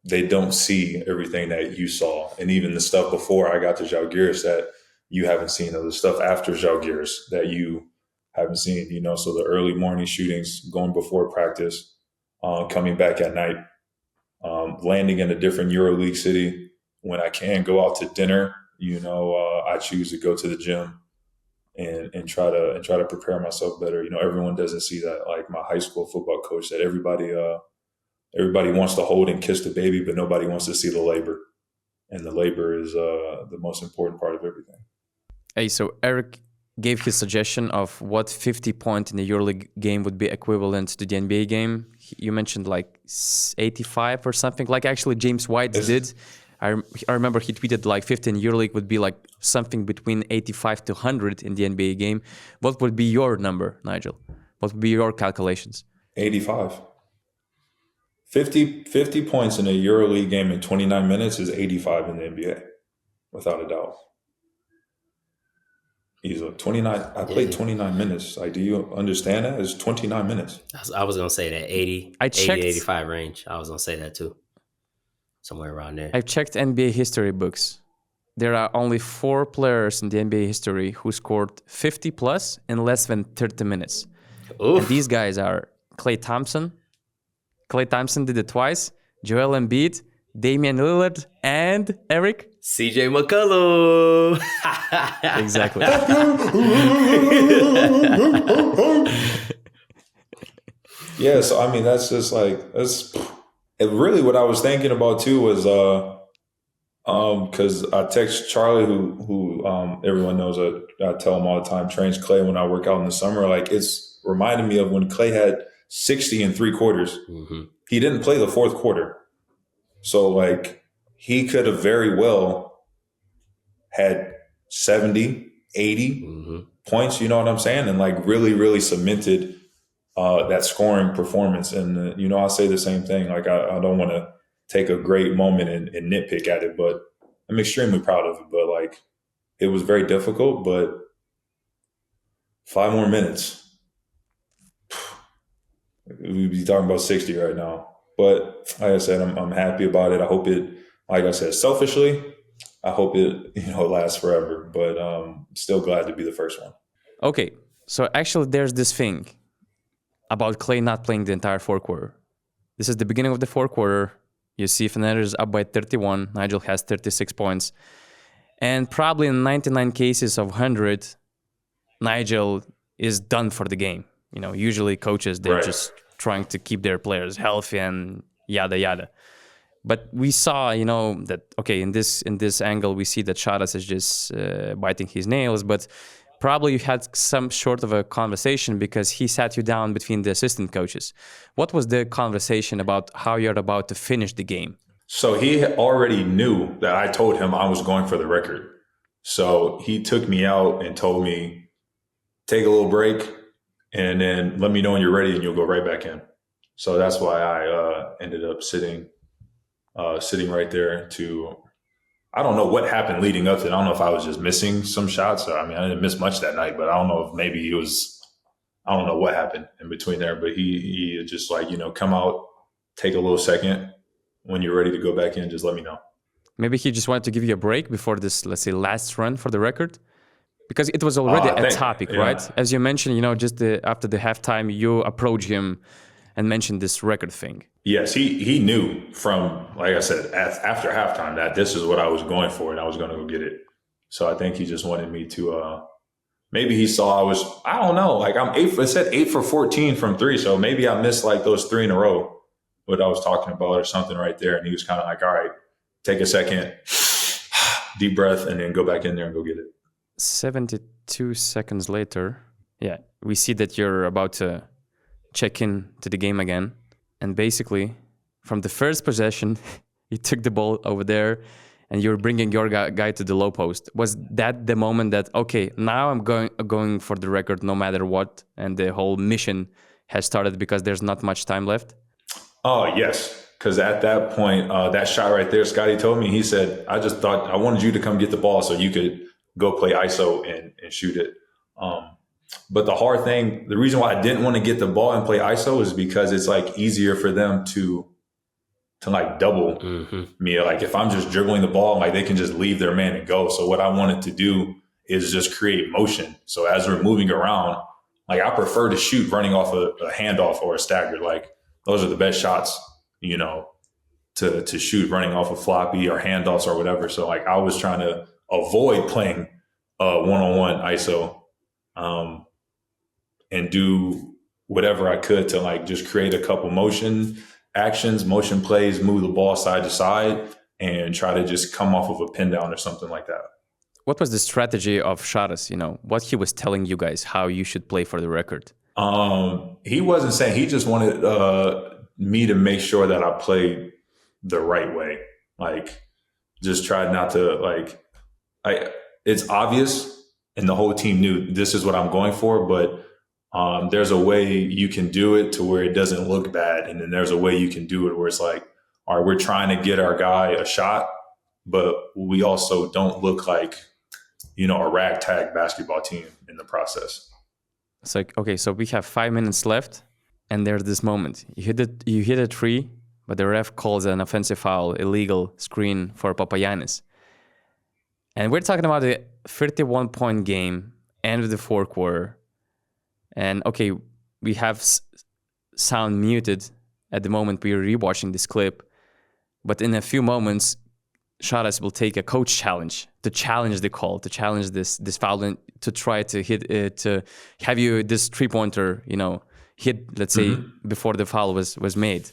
They don't see everything that you saw, and even the stuff before I got to Žalgiris that you haven't seen, or the stuff after Žalgiris that you haven't seen. So the early morning shootings, going before practice, coming back at night, landing in a different EuroLeague city. When I can go out to dinner, I choose to go to the gym and try to prepare myself better. Everyone doesn't see that. Like my high school football coach said, everybody wants to hold and kiss the baby, but nobody wants to see the labor. And the labor is the most important part of everything. Hey, so Eric gave his suggestion of what 50 points in the EuroLeague game would be equivalent to the NBA game. You mentioned like 85 or something. Like actually James White did. I remember he tweeted like 50 in EuroLeague would be like something between 85 to 100 in the NBA game. What would be your number, Nigel? What would be your calculations? 85. 50 points in a EuroLeague game in 29 minutes is 85 in the NBA, without a doubt. Easily. 29. I played 29 minutes. Like, do you understand that? It's 29 minutes. I was going to say that 80, 85 range. I was going to say that too. Somewhere around there. I've checked NBA history books. There are only 4 players in the NBA history who scored 50 plus in less than 30 minutes. Oof. And these guys are Klay Thompson. Klay Thompson did it twice. Joel Embiid, Damian Lillard, and Eric. CJ McCollum. Exactly. Yeah, so I mean, that's just like, really what I was thinking about too was, because I text Charlie, who everyone knows, I tell him all the time, trains Klay when I work out in the summer. Like, it's reminded me of when Klay had 60 in 3 quarters. Mm-hmm. He didn't play the 4th quarter. So, like, he could have very well had 70, 80 points, you know what I'm saying? And, like, really, really cemented that scoring performance. And, I say the same thing. Like, I don't want to take a great moment and nitpick at it, but I'm extremely proud of it. But, like, it was very difficult, but 5 more minutes. We'd be talking about 60 right now. But like I said, I'm happy about it. I hope it, like I said, selfishly, I hope it, lasts forever. But still glad to be the first one. Okay, so actually there's this thing about Klay not playing the entire 4th quarter. This is the beginning of the 4th quarter. You see Fener is up by 31. Nigel has 36 points. And probably in 99 cases of 100, Nigel is done for the game. Usually coaches, they're just trying to keep their players healthy and yada, yada. But we saw, that, okay, in this angle, we see that Sharas is just biting his nails. But probably you had some sort of a conversation because he sat you down between the assistant coaches. What was the conversation about how you're about to finish the game? So he already knew that I told him I was going for the record. So he took me out and told me, take a little break and then let me know when you're ready and you'll go right back in. So that's why I ended up sitting right there I don't know what happened leading up to it. I don't know if I was just missing some shots. I didn't miss much that night, but I don't know if maybe I don't know what happened in between there, but he just come out, take a little second. When you're ready to go back in, just let me know. Maybe he just wanted to give you a break before this, let's say, last run for the record? Because it was already a topic, yeah. Right? As you mentioned, just after the halftime, you approach him and mention this record thing. Yes, he knew from, like I said, after halftime that this is what I was going for and I was going to go get it. So I think he just wanted me to, maybe he saw I don't know, it said 8 for 14 from 3. So maybe I missed those 3 in a row, what I was talking about or something right there. And he was kind of like, all right, take a second, deep breath, and then go back in there and go get it. 72 seconds later, yeah, we see that you're about to check in to the game again. And basically, from the first possession, you took the ball over there and you're bringing your guy to the low post. Was that the moment that, okay, now I'm going for the record no matter what, and the whole mission has started because there's not much time left? Oh, yes. Because at that point, that shot right there, Scotty told me, he said, I just thought I wanted you to come get the ball so you could go play ISO and shoot it. But the hard thing, the reason why I didn't want to get the ball and play ISO is because it's easier for them to double me. If I'm just dribbling the ball, they can just leave their man and go. So what I wanted to do is just create motion. So as we're moving around, I prefer to shoot running off a handoff or a stagger. Those are the best shots, to shoot running off a floppy or handoffs or whatever. So I was trying to avoid playing one-on-one ISO. And do whatever I could to just create a couple motion plays, move the ball side to side, and try to just come off of a pin down or something like that. What was the strategy of Sharas? What he was telling you guys how you should play for the record? He wasn't saying, he just wanted me to make sure that I played the right way. Just tried not to it's obvious and the whole team knew this is what I'm going for, but there's a way you can do it to where it doesn't look bad. And then there's a way you can do it where it's all right, we're trying to get our guy a shot, but we also don't look like, a ragtag basketball team in the process. It's okay, so we have 5 minutes left and there's this moment. You hit a 3, but the ref calls an offensive foul, illegal screen for Papagiannis. And we're talking about a 31-point game, end of the fourth quarter. And okay, we have sound muted at the moment we're rewatching this clip. But in a few moments, Sharas will take a coach challenge to challenge the call, to challenge this foul, and to try to hit it, to have you this 3-pointer, hit, let's say, before the foul was made.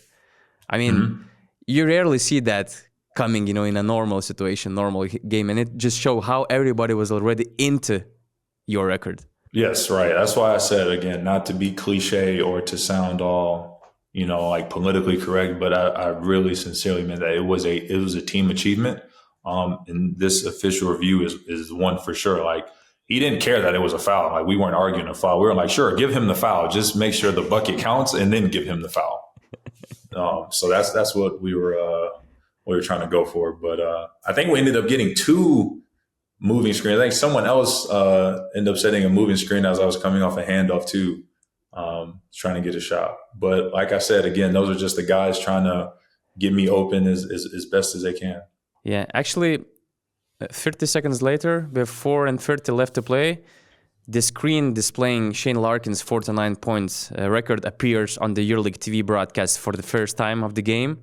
You rarely see that coming, in a normal situation, normal game, and it just shows how everybody was already into your record. Yes, right. That's why I said, again, not to be cliche or to sound all, politically correct, but I really sincerely meant that it was a team achievement. And this official review is one for sure. He didn't care that it was a foul. We weren't arguing a foul. We were sure, give him the foul. Just make sure the bucket counts and then give him the foul. So that's what we were trying to go for. But I think we ended up getting 2 moving screen. I think someone else ended up setting a moving screen as I was coming off a handoff too, trying to get a shot. But like I said, again, those are just the guys trying to get me open as best as they can. Yeah, actually, 30 seconds later, before and 30 left to play, the screen displaying Shane Larkin's 49 points record appears on the EuroLeague TV broadcast for the first time of the game.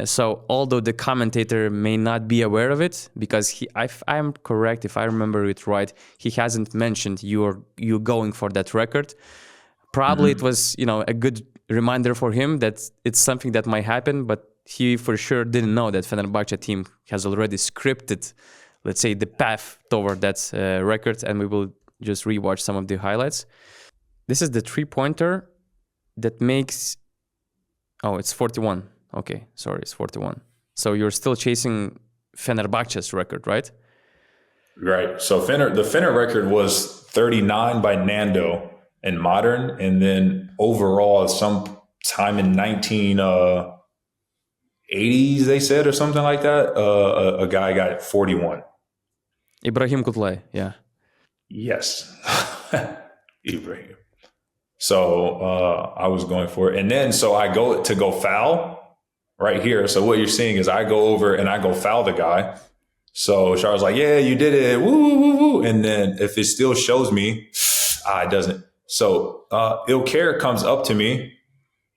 So although the commentator may not be aware of it, because if I'm correct, if I remember it right, he hasn't mentioned you going for that record. Probably it was, a good reminder for him that it's something that might happen, but he for sure didn't know that Fenerbahce team has already scripted, let's say, the path toward that record, and we will just rewatch some of the highlights. This is the three-pointer that makes... Oh, it's 41. Okay, sorry, it's 41. So you're still chasing Fenerbahce's record, right? Right. So the Fener record was 39 by Nando in modern, and then overall, some time in 1980s, they said, or something like that, a guy got 41. Ibrahim Kutlay, yeah. Yes. Ibrahim. So I was going for it. And then, so I go foul right here. So what you're seeing is I go over and I go foul the guy. So Char's like, yeah, you did it. Woo, woo, woo, woo. And then if it still shows me, it doesn't. So Ilker comes up to me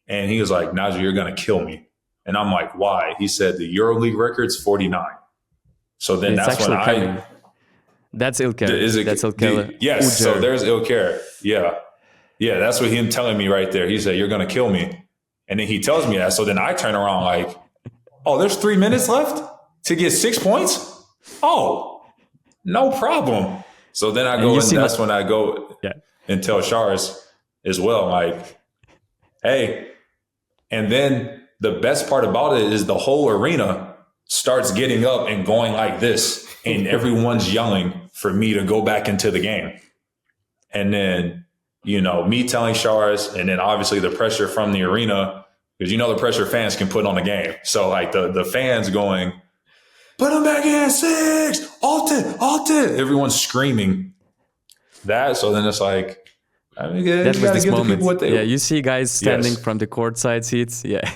and he was like, Nigel, you're going to kill me. And I'm like, why? He said the EuroLeague record's 49. So then It's that's when coming. That's Ilker. That's Ilker. Yes. Ujer. So there's Ilker. Yeah. Yeah. That's what him telling me right there. He said, you're going to kill me. And then he tells me that. So then I turn around like, oh, there's 3 minutes left to get 6 points? Oh, no problem. So then I go and that's when I go and tell Shars as well, like, hey. And then the best part about it is the whole arena starts getting up and going like this. And everyone's yelling for me to go back into the game. And then, me telling Shars, and then obviously the pressure from the arena, because the pressure fans can put on a game. So like the fans going, put him back in 6, Alton. Everyone's screaming that. So then it's like, you got to give the people what they want. Yeah, you see guys standing from the courtside seats. Yeah.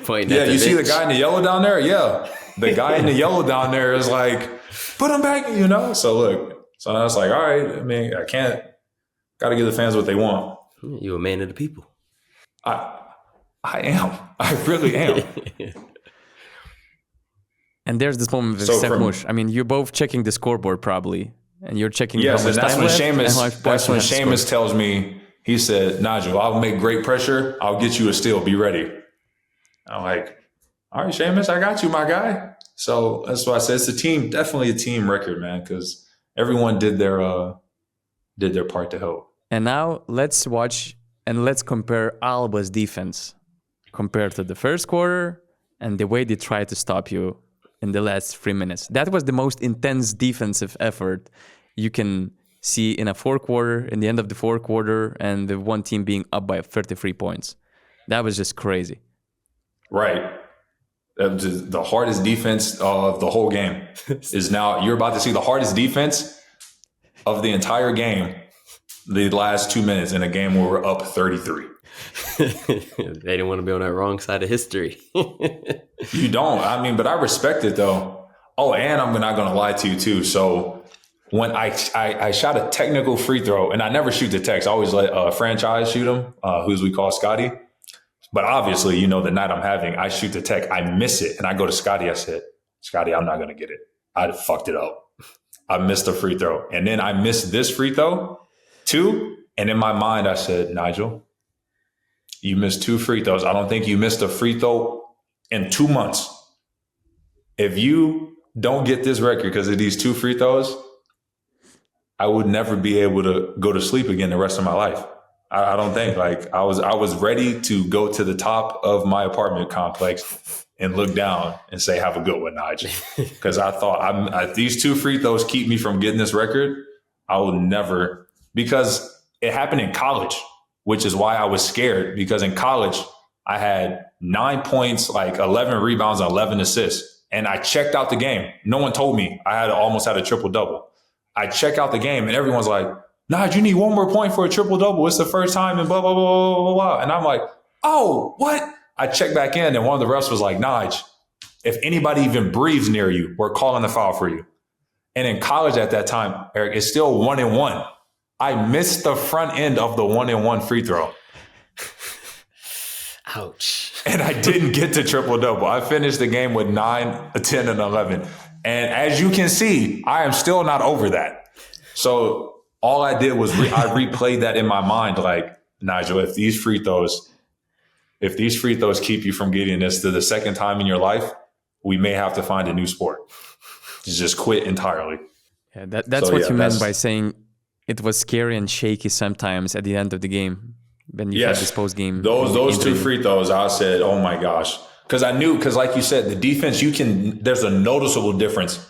Pointing at the you see the bench. guy in the yellow down there? Yeah. The guy in the yellow down there is like, put him back, So look, so I was like, all right, I can't, got to give the fans what they want. You're a man of the people. I am. I really am. And there's this moment with Sekmush. You're both checking the scoreboard probably, and you're checking how much time left. That's when Seamus tells me, he said, Nigel, I'll make great pressure. I'll get you a steal. Be ready. I'm like, all right, Seamus, I got you, my guy. So that's why I said it's definitely a team record, man, because everyone did their part to help. And now let's watch and let's compare Alba's defense compared to the first quarter and the way they tried to stop you in the last 3 minutes. That was the most intense defensive effort you can see in a fourth quarter, in the end of the fourth quarter, and the one team being up by 33 points. That was just crazy. Right. The hardest defense of the whole game is now, you're about to see the hardest defense of the entire game, the last 2 minutes in a game where we're up 33. They didn't want to be on that wrong side of history. You don't. But I respect it though. Oh, and I'm not going to lie to you too. So when I shot a technical free throw, and I never shoot the techs, I always let franchise shoot him, who's we call Scotty. But obviously, the night I'm having, I shoot the tech, I miss it. And I go to Scotty, I said, Scotty, I'm not going to get it. I fucked it up. I missed a free throw. And then I missed this free throw too. And in my mind, I said, Nigel, you missed 2 free throws. I don't think you missed a free throw in 2 months. If you don't get this record because of these 2 free throws, I would never be able to go to sleep again the rest of my life. I don't think. I was ready to go to the top of my apartment complex and look down and say, have a good one, Nigel. Because I thought these 2 free throws keep me from getting this record. I will never, because it happened in college, which is why I was scared, because in college I had 9 points, 11 rebounds, and 11 assists. And I checked out the game. No one told me I almost had a triple double. I check out the game and everyone's like, Nigel, you need 1 more point for a triple double. It's the first time and blah, blah, blah, blah, blah, blah. And I'm like, oh, what? I checked back in and one of the refs was like, Nigel, if anybody even breathes near you, we're calling the foul for you. And in college at that time, Eric, it's still 1-1. I missed the front end of the 1-1 free throw. Ouch. and I didn't get to triple-double. I finished the game with 9, 10, and 11. And as you can see, I am still not over that. So all I did was I replayed that in my mind, like, Nigel, if these free throws keep you from getting this to the second time in your life, we may have to find a new sport. Just quit entirely. Yeah, that's what you meant by saying it was scary and shaky sometimes at the end of the game when you had this post game. Those two free throws, I said, oh my gosh. Because like you said, the defense, there's a noticeable difference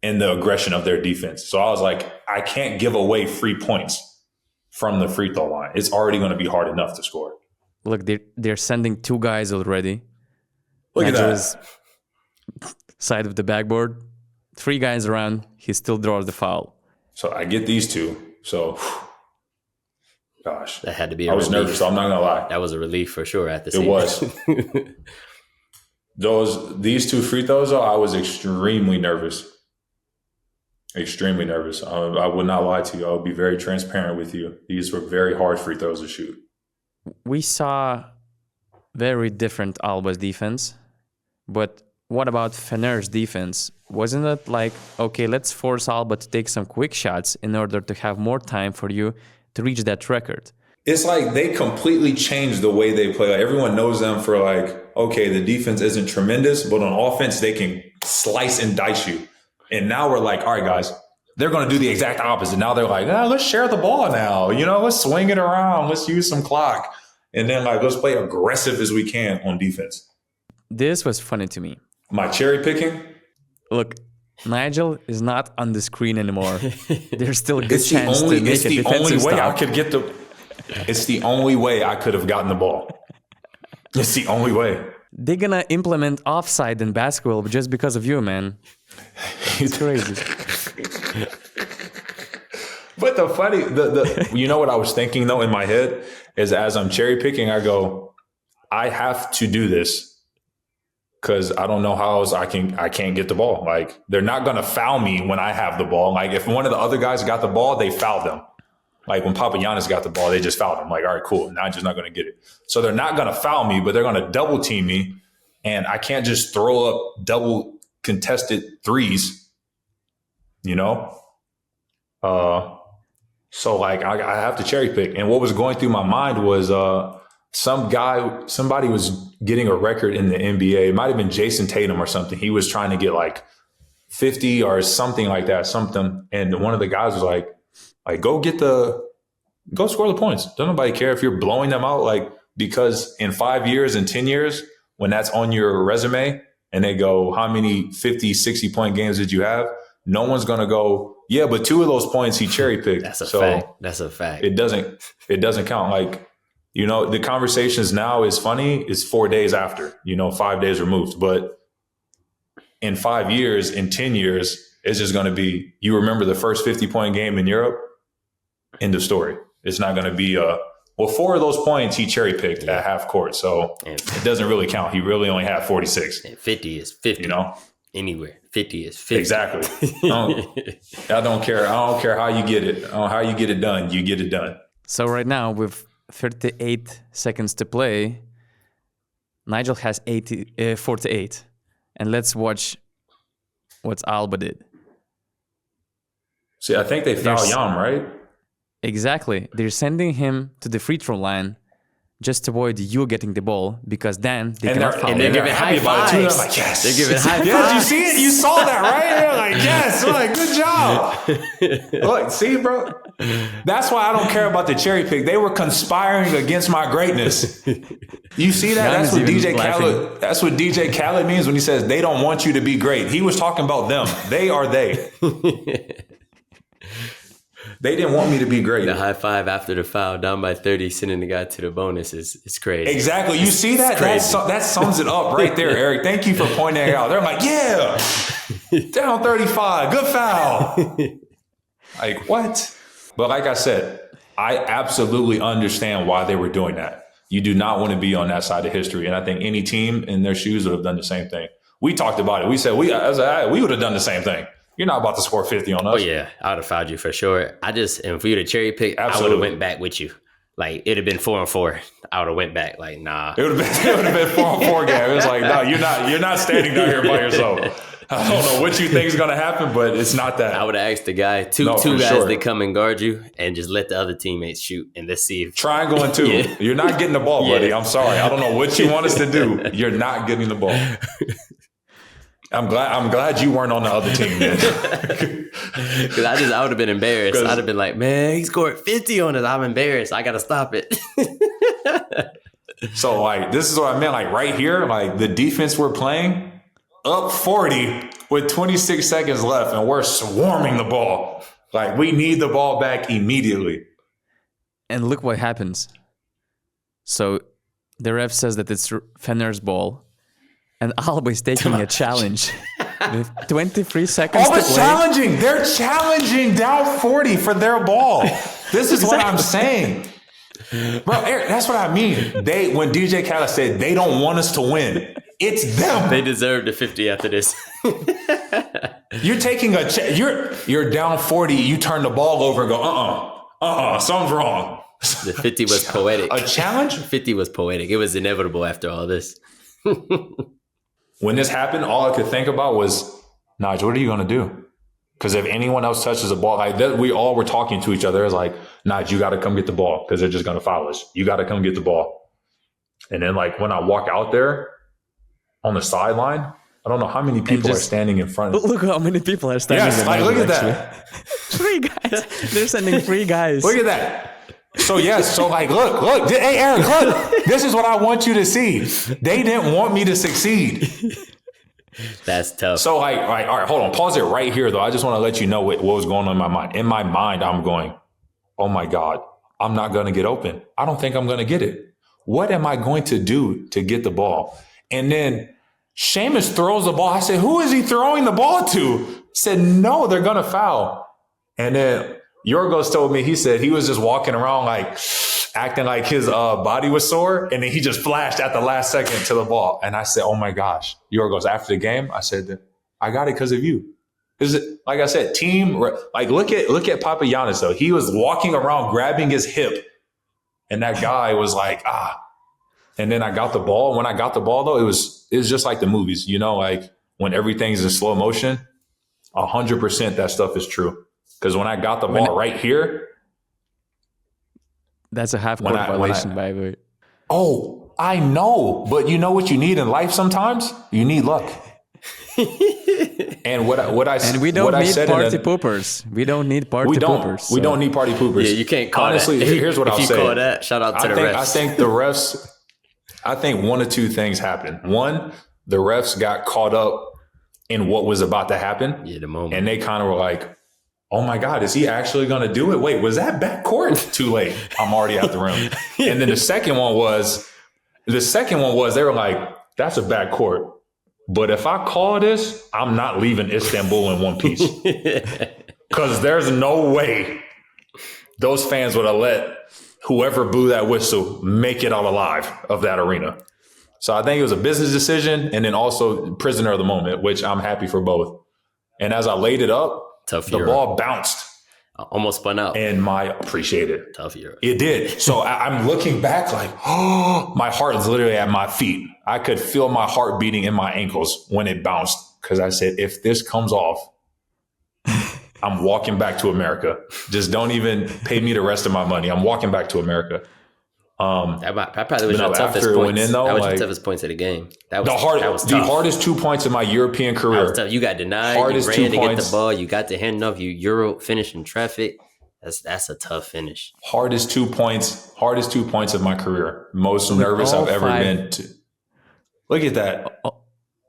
in the aggression of their defense. So I was like, I can't give away free points from the free throw line. It's already going to be hard enough to score. Look, they're sending 2 guys already. Look at that. Side of the backboard. 3 guys around. He still draws the foul. So I get these 2. So, gosh. That had to be I was nervous, so I'm not going to lie. That was a relief for sure at the scene. It was. These 2 free throws, though, I was extremely nervous. Extremely nervous. I would not lie to you. I would be very transparent with you. These were very hard free throws to shoot. We saw very different Alba's defense, but what about Fener's defense? Wasn't it like, okay, let's force Alba to take some quick shots in order to have more time for you to reach that record? It's like they completely changed the way they play. Like, everyone knows them for like, okay, the defense isn't tremendous, but on offense, they can slice and dice you. And now we're like, all right, guys, they're going to do the exact opposite. Now they're like, let's share the ball now. Let's swing it around. Let's use some clock. And then let's play aggressive as we can on defense. This was funny to me. My cherry picking? Look, Nigel is not on the screen anymore. There's still a good chance to make a defensive stop. It's the only way I could have gotten the ball. It's the only way. They're going to implement offside in basketball just because of you, man. It's crazy. But the funny, you know what I was thinking though in my head is as I'm cherry picking, I go, I have to do this because I don't know how else I can't get the ball. Like, they're not going to foul me when I have the ball. Like, if one of the other guys got the ball, they fouled them. Like, when Papagiannis got the ball, they just fouled him. Like, all right, cool. Now I'm just not going to get it. So they're not going to foul me, but they're going to double team me. And I can't just throw up double contested threes, So like, I have to cherry pick. And what was going through my mind was somebody was getting a record in the NBA. It might have been Jason Tatum or something. He was trying to get like 50 or something like that, something. And one of the guys was like, go score the points. Don't nobody care if you're blowing them out. Like, because in 5 years and 10 years, when that's on your resume and they go, how many 50, 60 point games did you have? No one's going to go, yeah, but 2 of those points he cherry picked. That's a fact. That's a fact. It doesn't count. Like, the conversations now is funny. It's 4 days after, 5 days removed. But in 5 years, in 10 years, it's just going to be, you remember the first 50-point game in Europe? End of story. It's not going to be 4 of those points he cherry picked at half court. So it doesn't really count. He really only had 46. And 50 is 50. Anywhere. 50 is 50. Exactly. I don't care. I don't care how you get it. How you get it done. You get it done. So right now, with 38 seconds to play, Nigel has 48. And let's watch what Alba did. See, I think they fouled Jan, right? Exactly. They're sending him to the free throw line just to avoid you getting the ball, because then they cannot foul. And they're giving high fives. They're like, yes. They're giving high fives. Yeah, did you see it? You saw that, right? They're like, yes. We're like, good job. Look, see, bro? That's why I don't care about the cherry pick. They were conspiring against my greatness. You see that? That's what DJ Khaled. That's what DJ Khaled means when he says they don't want you to be great. He was talking about them. They are they. They didn't want me to be great. The high five after the foul, down by 30, sending the guy to the bonus is crazy. Exactly. You see that? That sums it up right there, Eric. Thank you for pointing it out. They're like, yeah, down 35, good foul. Like, what? But like I said, I absolutely understand why they were doing that. You do not want to be on that side of history. And I think any team in their shoes would have done the same thing. We talked about it. We said, we would have done the same thing. You're not about to score 50 on us. Oh, yeah. I would have fouled you for sure. And for you to cherry pick, absolutely. I would have went back with you. Like, it'd have been 4-4. I would have went back. Like, nah. It would have been 4-4 game. It was like, no, you're not standing down here by yourself. I don't know what you think is going to happen, but it's not that. I would have asked the guy, two guys that come and guard you, and just let the other teammates shoot, and let's see if triangle and 2. Yeah. You're not getting the ball, buddy. I'm sorry. I don't know what you want us to do. You're not getting the ball. I'm glad you weren't on the other team, man. Because I would have been embarrassed. I'd have been like, man, he scored 50 on us. I'm embarrassed. I got to stop it. So, like, this is what I meant. Like, right here, like, the defense we're playing, up 40 with 26 seconds left, and we're swarming the ball. Like, we need the ball back immediately. And look what happens. So, the ref says that it's Fener's ball. And Alba is taking a challenge. With 23 seconds to play. Challenging. They're challenging down 40 for their ball. This is what I'm saying. Bro, Eric, that's what I mean. When DJ Khaled said they don't want us to win, it's them. They deserve the 50 after this. You're taking you're down 40, you turn the ball over and go, something's wrong. The 50 was poetic. A challenge? 50 was poetic. It was inevitable after all this. When this happened, all I could think about was, Nigel, what are you going to do? Because if anyone else touches the ball, like that, we all were talking to each other. It was like, Nigel, you got to come get the ball because they're just going to foul us. You got to come get the ball. And then, like, when I walk out there on the sideline, I don't know how many people are standing in front of me. Look how many people are standing in front of look at that. 3 guys. They're sending 3 guys. Look at that. So, yes. So, like, look. Hey, Eric, look. This is what I want you to see. They didn't want me to succeed. That's tough. So, like, all right, hold on. Pause it right here, though. I just want to let you know what was going on in my mind. In my mind, I'm going, oh, my God, I'm not going to get open. I don't think I'm going to get it. What am I going to do to get the ball? And then Seamus throws the ball. I said, who is he throwing the ball to? He said, no, they're going to foul. And then Yorgos told me, he said he was just walking around like acting like his body was sore. And then he just flashed at the last second to the ball. And I said, oh my gosh, Yorgos, after the game, I said, I got it because of you. Is it, like I said, team, like look at Papagiannis though. He was walking around grabbing his hip. And that guy was like, And then I got the ball. When I got the ball though, it was just like the movies, you know, like when everything's in slow motion, 100% that stuff is true. Because when I got the ball right here. That's a half-court violation, by the way. Oh, I know. But you know what you need in life sometimes? You need luck. And we don't need party poopers. We don't need party poopers. We don't need party poopers. Yeah, you can't call Honestly, that. Here's what I'll say. If you call that, shout out to the refs. I think the refs, I think one of two things happened. One, the refs got caught up in what was about to happen. Yeah, the moment. And they kind of were like, oh my God, is he actually going to do it? Wait, was that backcourt? Too late. I'm already out the rim. And then the second one was they were like, that's a backcourt. But if I call this, I'm not leaving Istanbul in one piece. Because there's no way those fans would have let whoever blew that whistle make it all alive of that arena. So I think it was a business decision and then also prisoner of the moment, which I'm happy for both. And as I laid it up, the ball bounced. Almost spun out. And appreciate it. Tough Euro. It did. So I'm looking back like, oh, my heart is literally at my feet. I could feel my heart beating in my ankles when it bounced. Because I said, if this comes off, I'm walking back to America. Just don't even pay me the rest of my money. I'm walking back to America. That probably was your toughest points. That was your toughest points of the game. That was the hardest 2 points in my European career. That was tough. You got denied. Hardest you ran 2 to points. Get the ball. You got the hand off. You Euro finish in traffic. That's a tough finish. Hardest 2 points of my career. Most nervous I've ever been to. Look at that.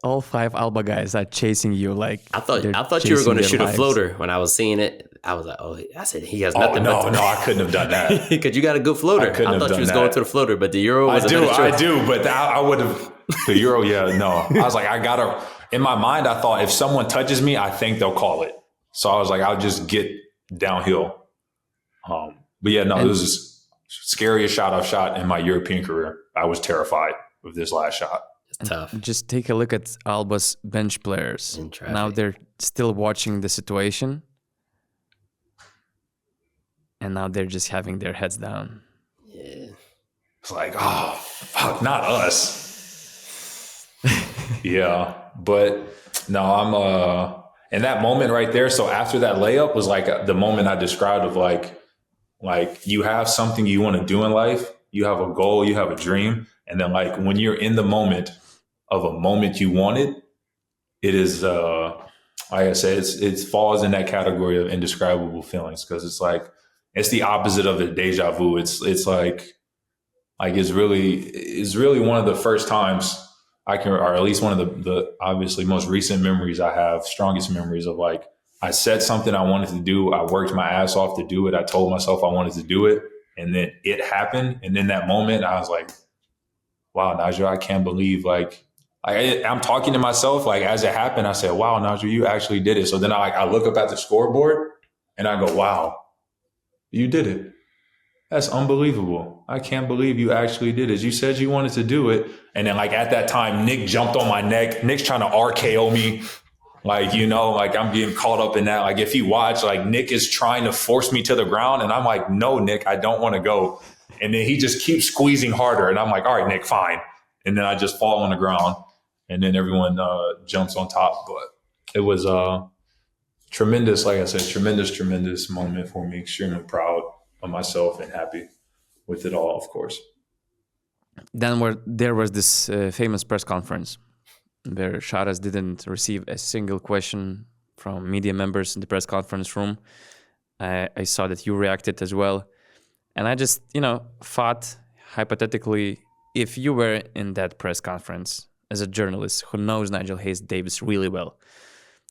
All 5 Alba guys are chasing you like I thought you were going to shoot a floater when I was seeing it. I was like, I said he has nothing. No, I couldn't have done that because you got a good floater. I thought you was going to the floater, but the Euro was I do, but I would have the Euro. Yeah, no. I was like, I gotta. In my mind, I thought if someone touches me, I think they'll call it. So I was like, I'll just get downhill. But yeah, no, it was the scariest shot I've shot in my European career. I was terrified of this last shot. It's tough. Just take a look at Alba's bench players. Now they're still watching the situation. And now they're just having their heads down. Yeah, It's like, oh, fuck, not us. Yeah. But no, I'm in that moment right there. So after that layup was like the moment I described of like you have something you want to do in life, you have a goal, you have a dream. And then like when you're in the moment of a moment you wanted, it is like I said, it falls in that category of indescribable feelings because it's like it's the opposite of a deja vu. It's like it's really one of the first times I can, or at least one of the obviously most recent memories I have, strongest memories of like I said something I wanted to do. I worked my ass off to do it. I told myself I wanted to do it, and then it happened. And in that moment, I was like, "Wow, Nigel, I can't believe I'm talking to myself like as it happened. I said, "Wow, Nigel, you actually did it." So then I look up at the scoreboard and I go, "Wow, you did it. That's unbelievable. I can't believe you actually did it. You said you wanted to do it." And then like at that time, Nick jumped on my neck. Nick's trying to RKO me. Like, like I'm getting caught up in that. Like if you watch, like Nick is trying to force me to the ground and I'm like, "No, Nick, I don't want to go." And then he just keeps squeezing harder. And I'm like, "All right, Nick, fine." And then I just fall on the ground and then everyone jumps on top. But it was tremendous. Like I said, tremendous moment for me. Extremely proud of myself and happy with it all, of course. Then there was this famous press conference where Sharas didn't receive a single question from media members in the press conference room. I saw that you reacted as well. And I just, thought hypothetically, if you were in that press conference as a journalist who knows Nigel Hayes-Davis really well,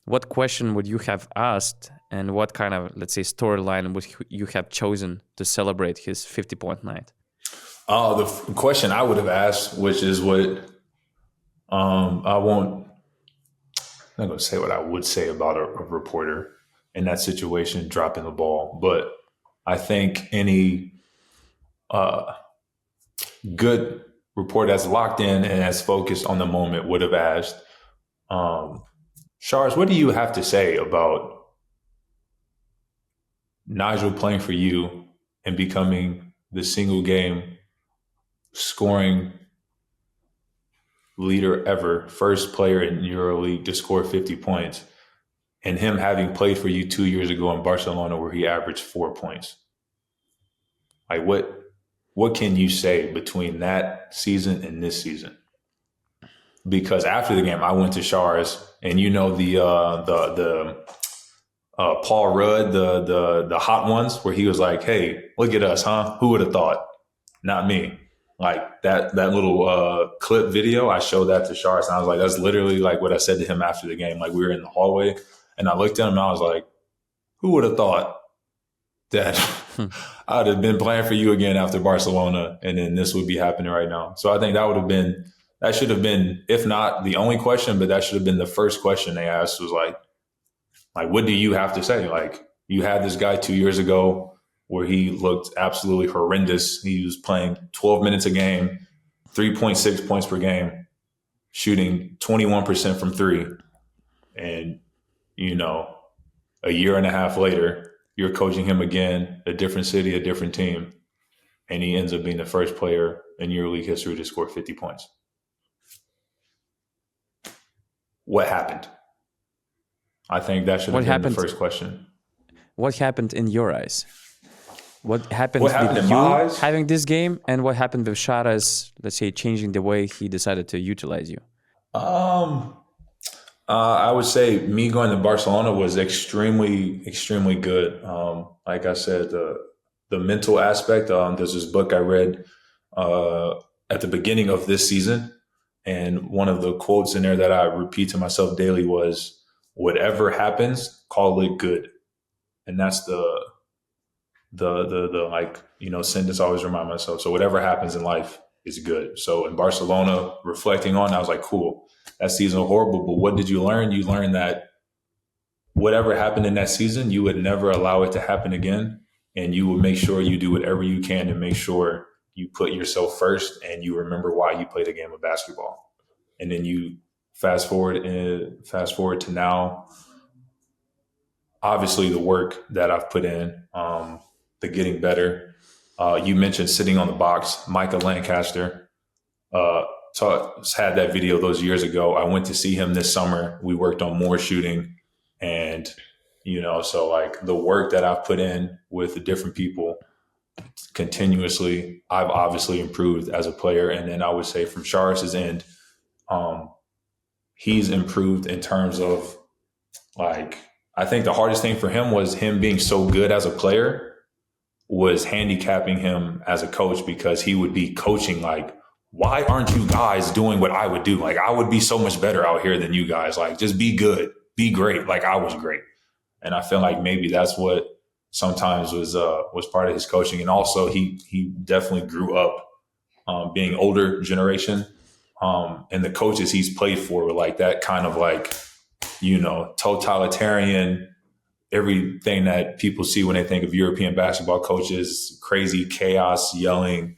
what question would you have asked and what kind of, let's say, storyline would you have chosen to celebrate his 50-point night? The question I would have asked, which is what I'm not going to say what I would say about a reporter in that situation dropping the ball, but I think any good reporter that's locked in and that's focused on the moment would have asked, Shars, what do you have to say about Nigel playing for you and becoming the single game scoring leader ever, first player in EuroLeague to score 50 points, and him having played for you 2 years ago in Barcelona where he averaged 4 points? Like what can you say between that season and this season? Because after the game, I went to Shars, and the Paul Rudd, the hot ones, where he was like, "Hey, look at us, huh? Who would have thought? Not me." Like that little clip video, I showed that to Shars, and I was like, "That's literally like what I said to him after the game." Like we were in the hallway, and I looked at him, and I was like, "Who would have thought that I'd have been playing for you again after Barcelona, and then this would be happening right now?" So I think that should have been, if not the only question, but that should have been the first question they asked was like, what do you have to say? Like, you had this guy 2 years ago where he looked absolutely horrendous. He was playing 12 minutes a game, 3.6 points per game, shooting 21% from three. And, a year and a half later, you're coaching him again, a different city, a different team, and he ends up being the first player in EuroLeague history to score 50 points. What happened? I think that should have been the first question. What happened in your eyes? What happened in with my you eyes? having this game, and what happened with Sharas, let's say, changing the way he decided to utilize you? I would say me going to Barcelona was extremely good. Like I said, the mental aspect. There's this book I read at the beginning of this season, and one of the quotes in there that I repeat to myself daily was, "Whatever happens, call it good," and that's the sentence I always remind myself. So whatever happens in life is good. So in Barcelona, reflecting on, I was like, cool. That season was horrible, but what did you learn? You learned that whatever happened in that season, you would never allow it to happen again. And you would make sure you do whatever you can to make sure you put yourself first and you remember why you played a game of basketball. And then you fast forward to now, obviously the work that I've put in, the getting better, You mentioned sitting on the box. Micah Lancaster had that video those years ago. I went to see him this summer. We worked on more shooting, and so like the work that I've put in with the different people continuously, I've obviously improved as a player. And then I would say from Charis's end, he's improved in terms of like, I think the hardest thing for him was him being so good as a player was handicapping him as a coach, because he would be coaching like, why aren't you guys doing what I would do? Like, I would be so much better out here than you guys. Like, just be good, be great. Like I was great. And I feel like maybe that's what sometimes was part of his coaching. And also he definitely grew up being older generation. And the coaches he's played for were like that kind of like, totalitarian, everything that people see when they think of European basketball coaches, crazy chaos, yelling,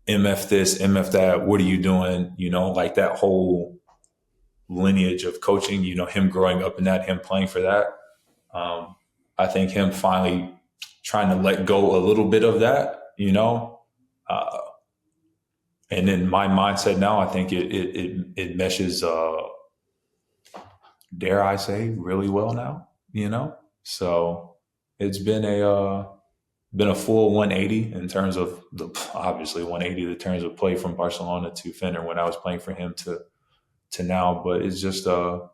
MF this, MF that, what are you doing? Like that whole lineage of coaching, him growing up in that, him playing for that. I think him finally trying to let go a little bit of that, and then my mindset now, I think it meshes, dare I say, really well now, So it's been a full 180 in terms of obviously 180 in terms of play from Barcelona to Fener when I was playing for him to now. But it's just the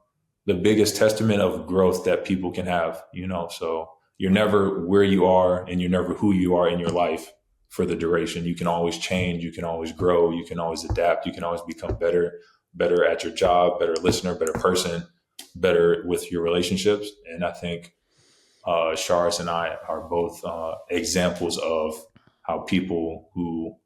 biggest testament of growth that people can have, So you're never where you are and you're never who you are in your life for the duration. You can always change, you can always grow, you can always adapt, you can always become better at your job, better listener, better person, better with your relationships. And I think Charis and I are both examples of how people who,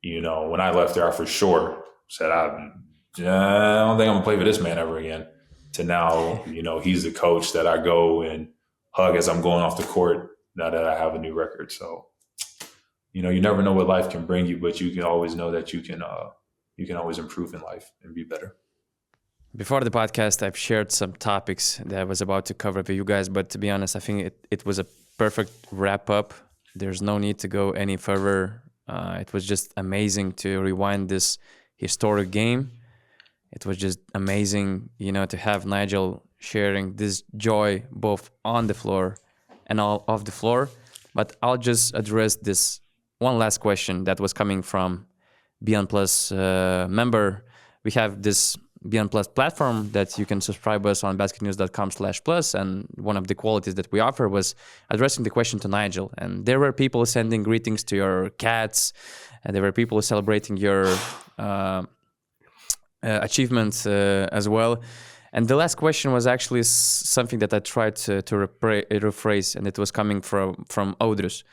when I left there, I for sure said, I don't think I'm gonna play for this man ever again, to now, he's the coach that I go and hug as I'm going off the court now that I have a new record. So, you never know what life can bring you, but you can always know that you can always improve in life and be better. Before the podcast, I've shared some topics that I was about to cover with you guys, but to be honest, I think it was a perfect wrap up. There's no need to go any further. It was just amazing to rewind this historic game. It was just amazing, to have Nigel sharing this joy both on the floor and all off the floor. But I'll just address this one last question that was coming from Beyond Plus member. We have this Beyond Plus platform that you can subscribe us on basketnews.com/plus. And one of the qualities that we offer was addressing the question to Nigel. And there were people sending greetings to your cats. And there were people celebrating your achievements as well. And the last question was actually something that I tried to rephrase, and it was coming from Audrus.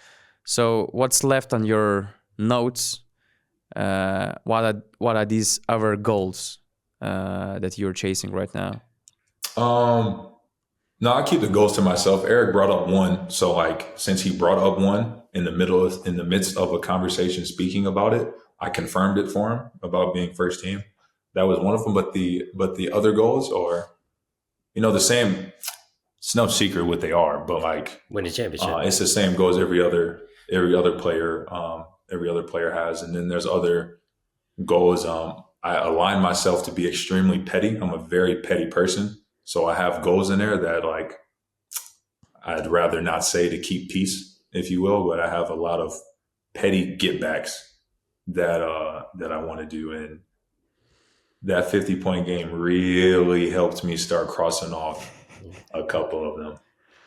So what's left on your notes? What are these other goals that you're chasing right now? No, I keep the goals to myself. Eric brought up one, so like since he brought up one in the midst of a conversation speaking about it, I confirmed it for him about being first team. That was one of them. But the other goals are, the same. It's no secret what they are, but like win the championship. It's the same goals every other player has, and then there's other goals. I align myself to be extremely petty. I'm a very petty person. So I have goals in there that like, I'd rather not say to keep peace, if you will, but I have a lot of petty get backs that I want to do. And that 50-point game really helped me start crossing off a couple of them.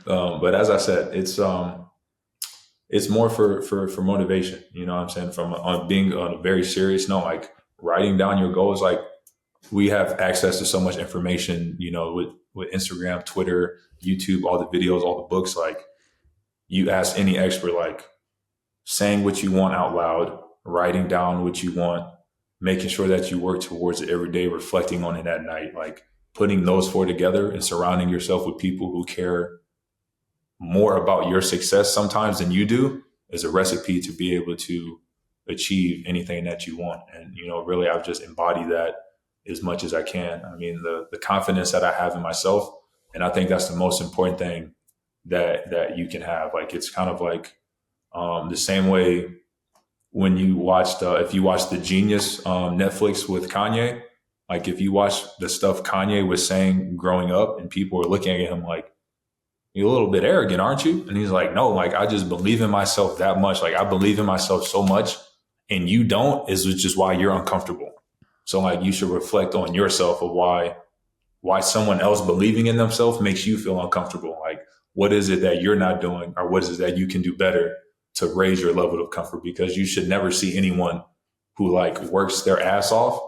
But as I said, it's more for motivation. You know what I'm saying? On being on a very serious note, like writing down your goals, like we have access to so much information, with Instagram, Twitter, YouTube, all the videos, all the books. Like you ask any expert, like saying what you want out loud, writing down what you want, making sure that you work towards it every day, reflecting on it at night, like putting those four together and surrounding yourself with people who care more about your success sometimes than you do is a recipe to be able to achieve anything that you want. And, really, I've just embodied that as much as I can. I mean, the confidence that I have in myself, and I think that's the most important thing that you can have. Like, it's kind of like the same way when you watched, if you watched the Genius Netflix with Kanye, like if you watch the stuff Kanye was saying growing up, and people were looking at him like, "You're a little bit arrogant, aren't you?" And he's like, "No, like I just believe in myself that much. Like I believe in myself so much, and you don't. Is just why you're uncomfortable. So like you should reflect on yourself of why someone else believing in themselves makes you feel uncomfortable. Like what is it that you're not doing, or what is it that you can do better to raise your level of comfort? Because you should never see anyone who like works their ass off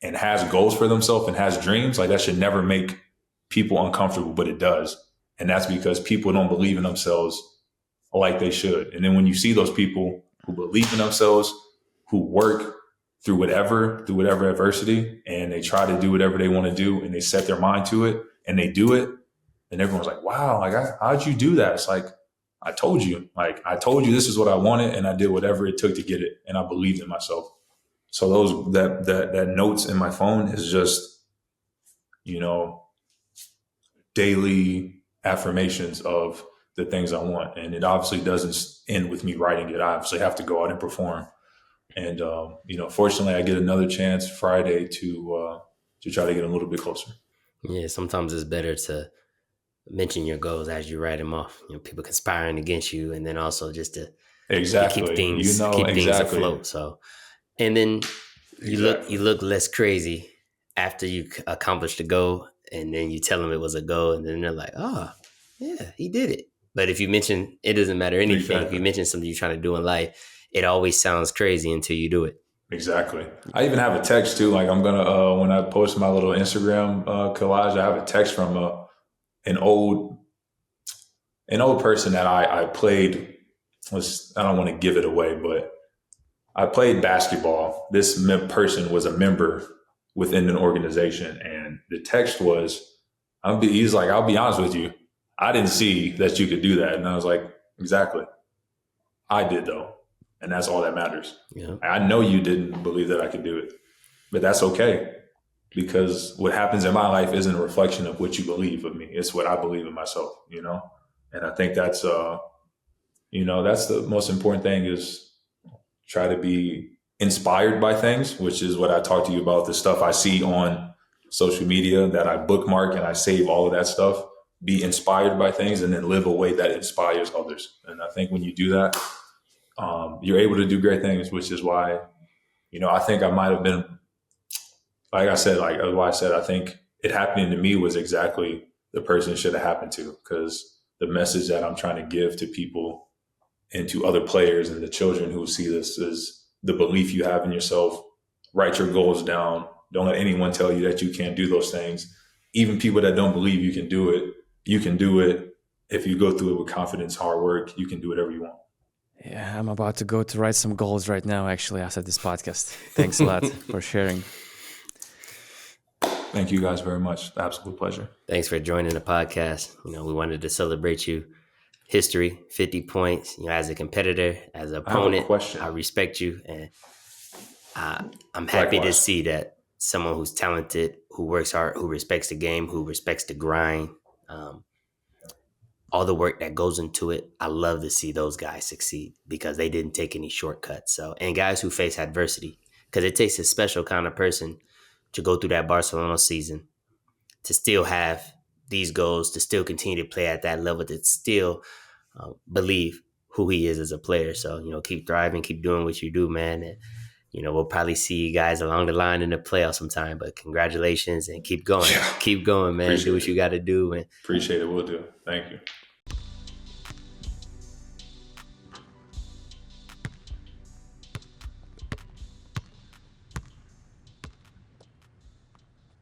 and has goals for themselves and has dreams, like that should never make people uncomfortable, but it does. And that's because people don't believe in themselves like they should. And then when you see those people who believe in themselves, who work through whatever adversity, and they try to do whatever they want to do, and they set their mind to it and they do it, and everyone's like, wow, like how'd you do that? It's like, I told you this is what I wanted, and I did whatever it took to get it, and I believed in myself. So those that notes in my phone is just, daily affirmations of the things I want. And it obviously doesn't end with me writing it. I obviously have to go out and perform. And fortunately, I get another chance Friday to try to get a little bit closer. Yeah, sometimes it's better to mention your goals as you write them off. People conspiring against you, and then also just to keep things afloat. So, and then you look less crazy after you accomplish the goal, and then you tell them it was a goal, and then they're like, "Oh, yeah, he did it." But if you mention, it doesn't matter anything. Exactly. If you mention something you're trying to do in life, it always sounds crazy until you do it. Exactly. I even have a text too. Like I'm gonna when I post my little Instagram collage, I have a text from an old person that I played. I don't want to give it away, but I played basketball. This person was a member within an organization, and the text was, he's like, "I'll be honest with you, I didn't see that you could do that." And I was like, exactly. I did though. And that's all that matters. Yeah. I know you didn't believe that I could do it, but that's okay. Because what happens in my life isn't a reflection of what you believe of me. It's what I believe in myself, And I think that's, that's the most important thing, is try to be inspired by things, which is what I talked to you about, the stuff I see on social media that I bookmark and I save all of that stuff. Be inspired by things and then live a way that inspires others. And I think when you do that, you're able to do great things, which is why, I think I might have been, like I said, I think it happening to me was exactly the person it should have happened to, because the message that I'm trying to give to people and to other players and the children who see this is the belief you have in yourself. Write your goals down. Don't let anyone tell you that you can't do those things. Even people that don't believe you can do it, you can do it. If you go through it with confidence, hard work, you can do whatever you want. Yeah, I'm about to go to write some goals right now, actually, after this podcast. Thanks a lot for sharing. Thank you guys very much. Absolute pleasure. Thanks for joining the podcast. We wanted to celebrate you. History, 50 points. As a competitor, as an opponent, I respect you, and I'm happy to see that someone who's talented, who works hard, who respects the game, who respects the grind, all the work that goes into it. I love to see those guys succeed because they didn't take any shortcuts. So, and guys who face adversity, because it takes a special kind of person to go through that Barcelona season, to still have these goals, to still continue to play at that level, to still believe who he is as a player. So, keep thriving, keep doing what you do, man. And, we'll probably see you guys along the line in the playoffs sometime, but congratulations and keep going. Yeah. Keep going, man. Do what you got to do. And appreciate it. We'll do. Thank you.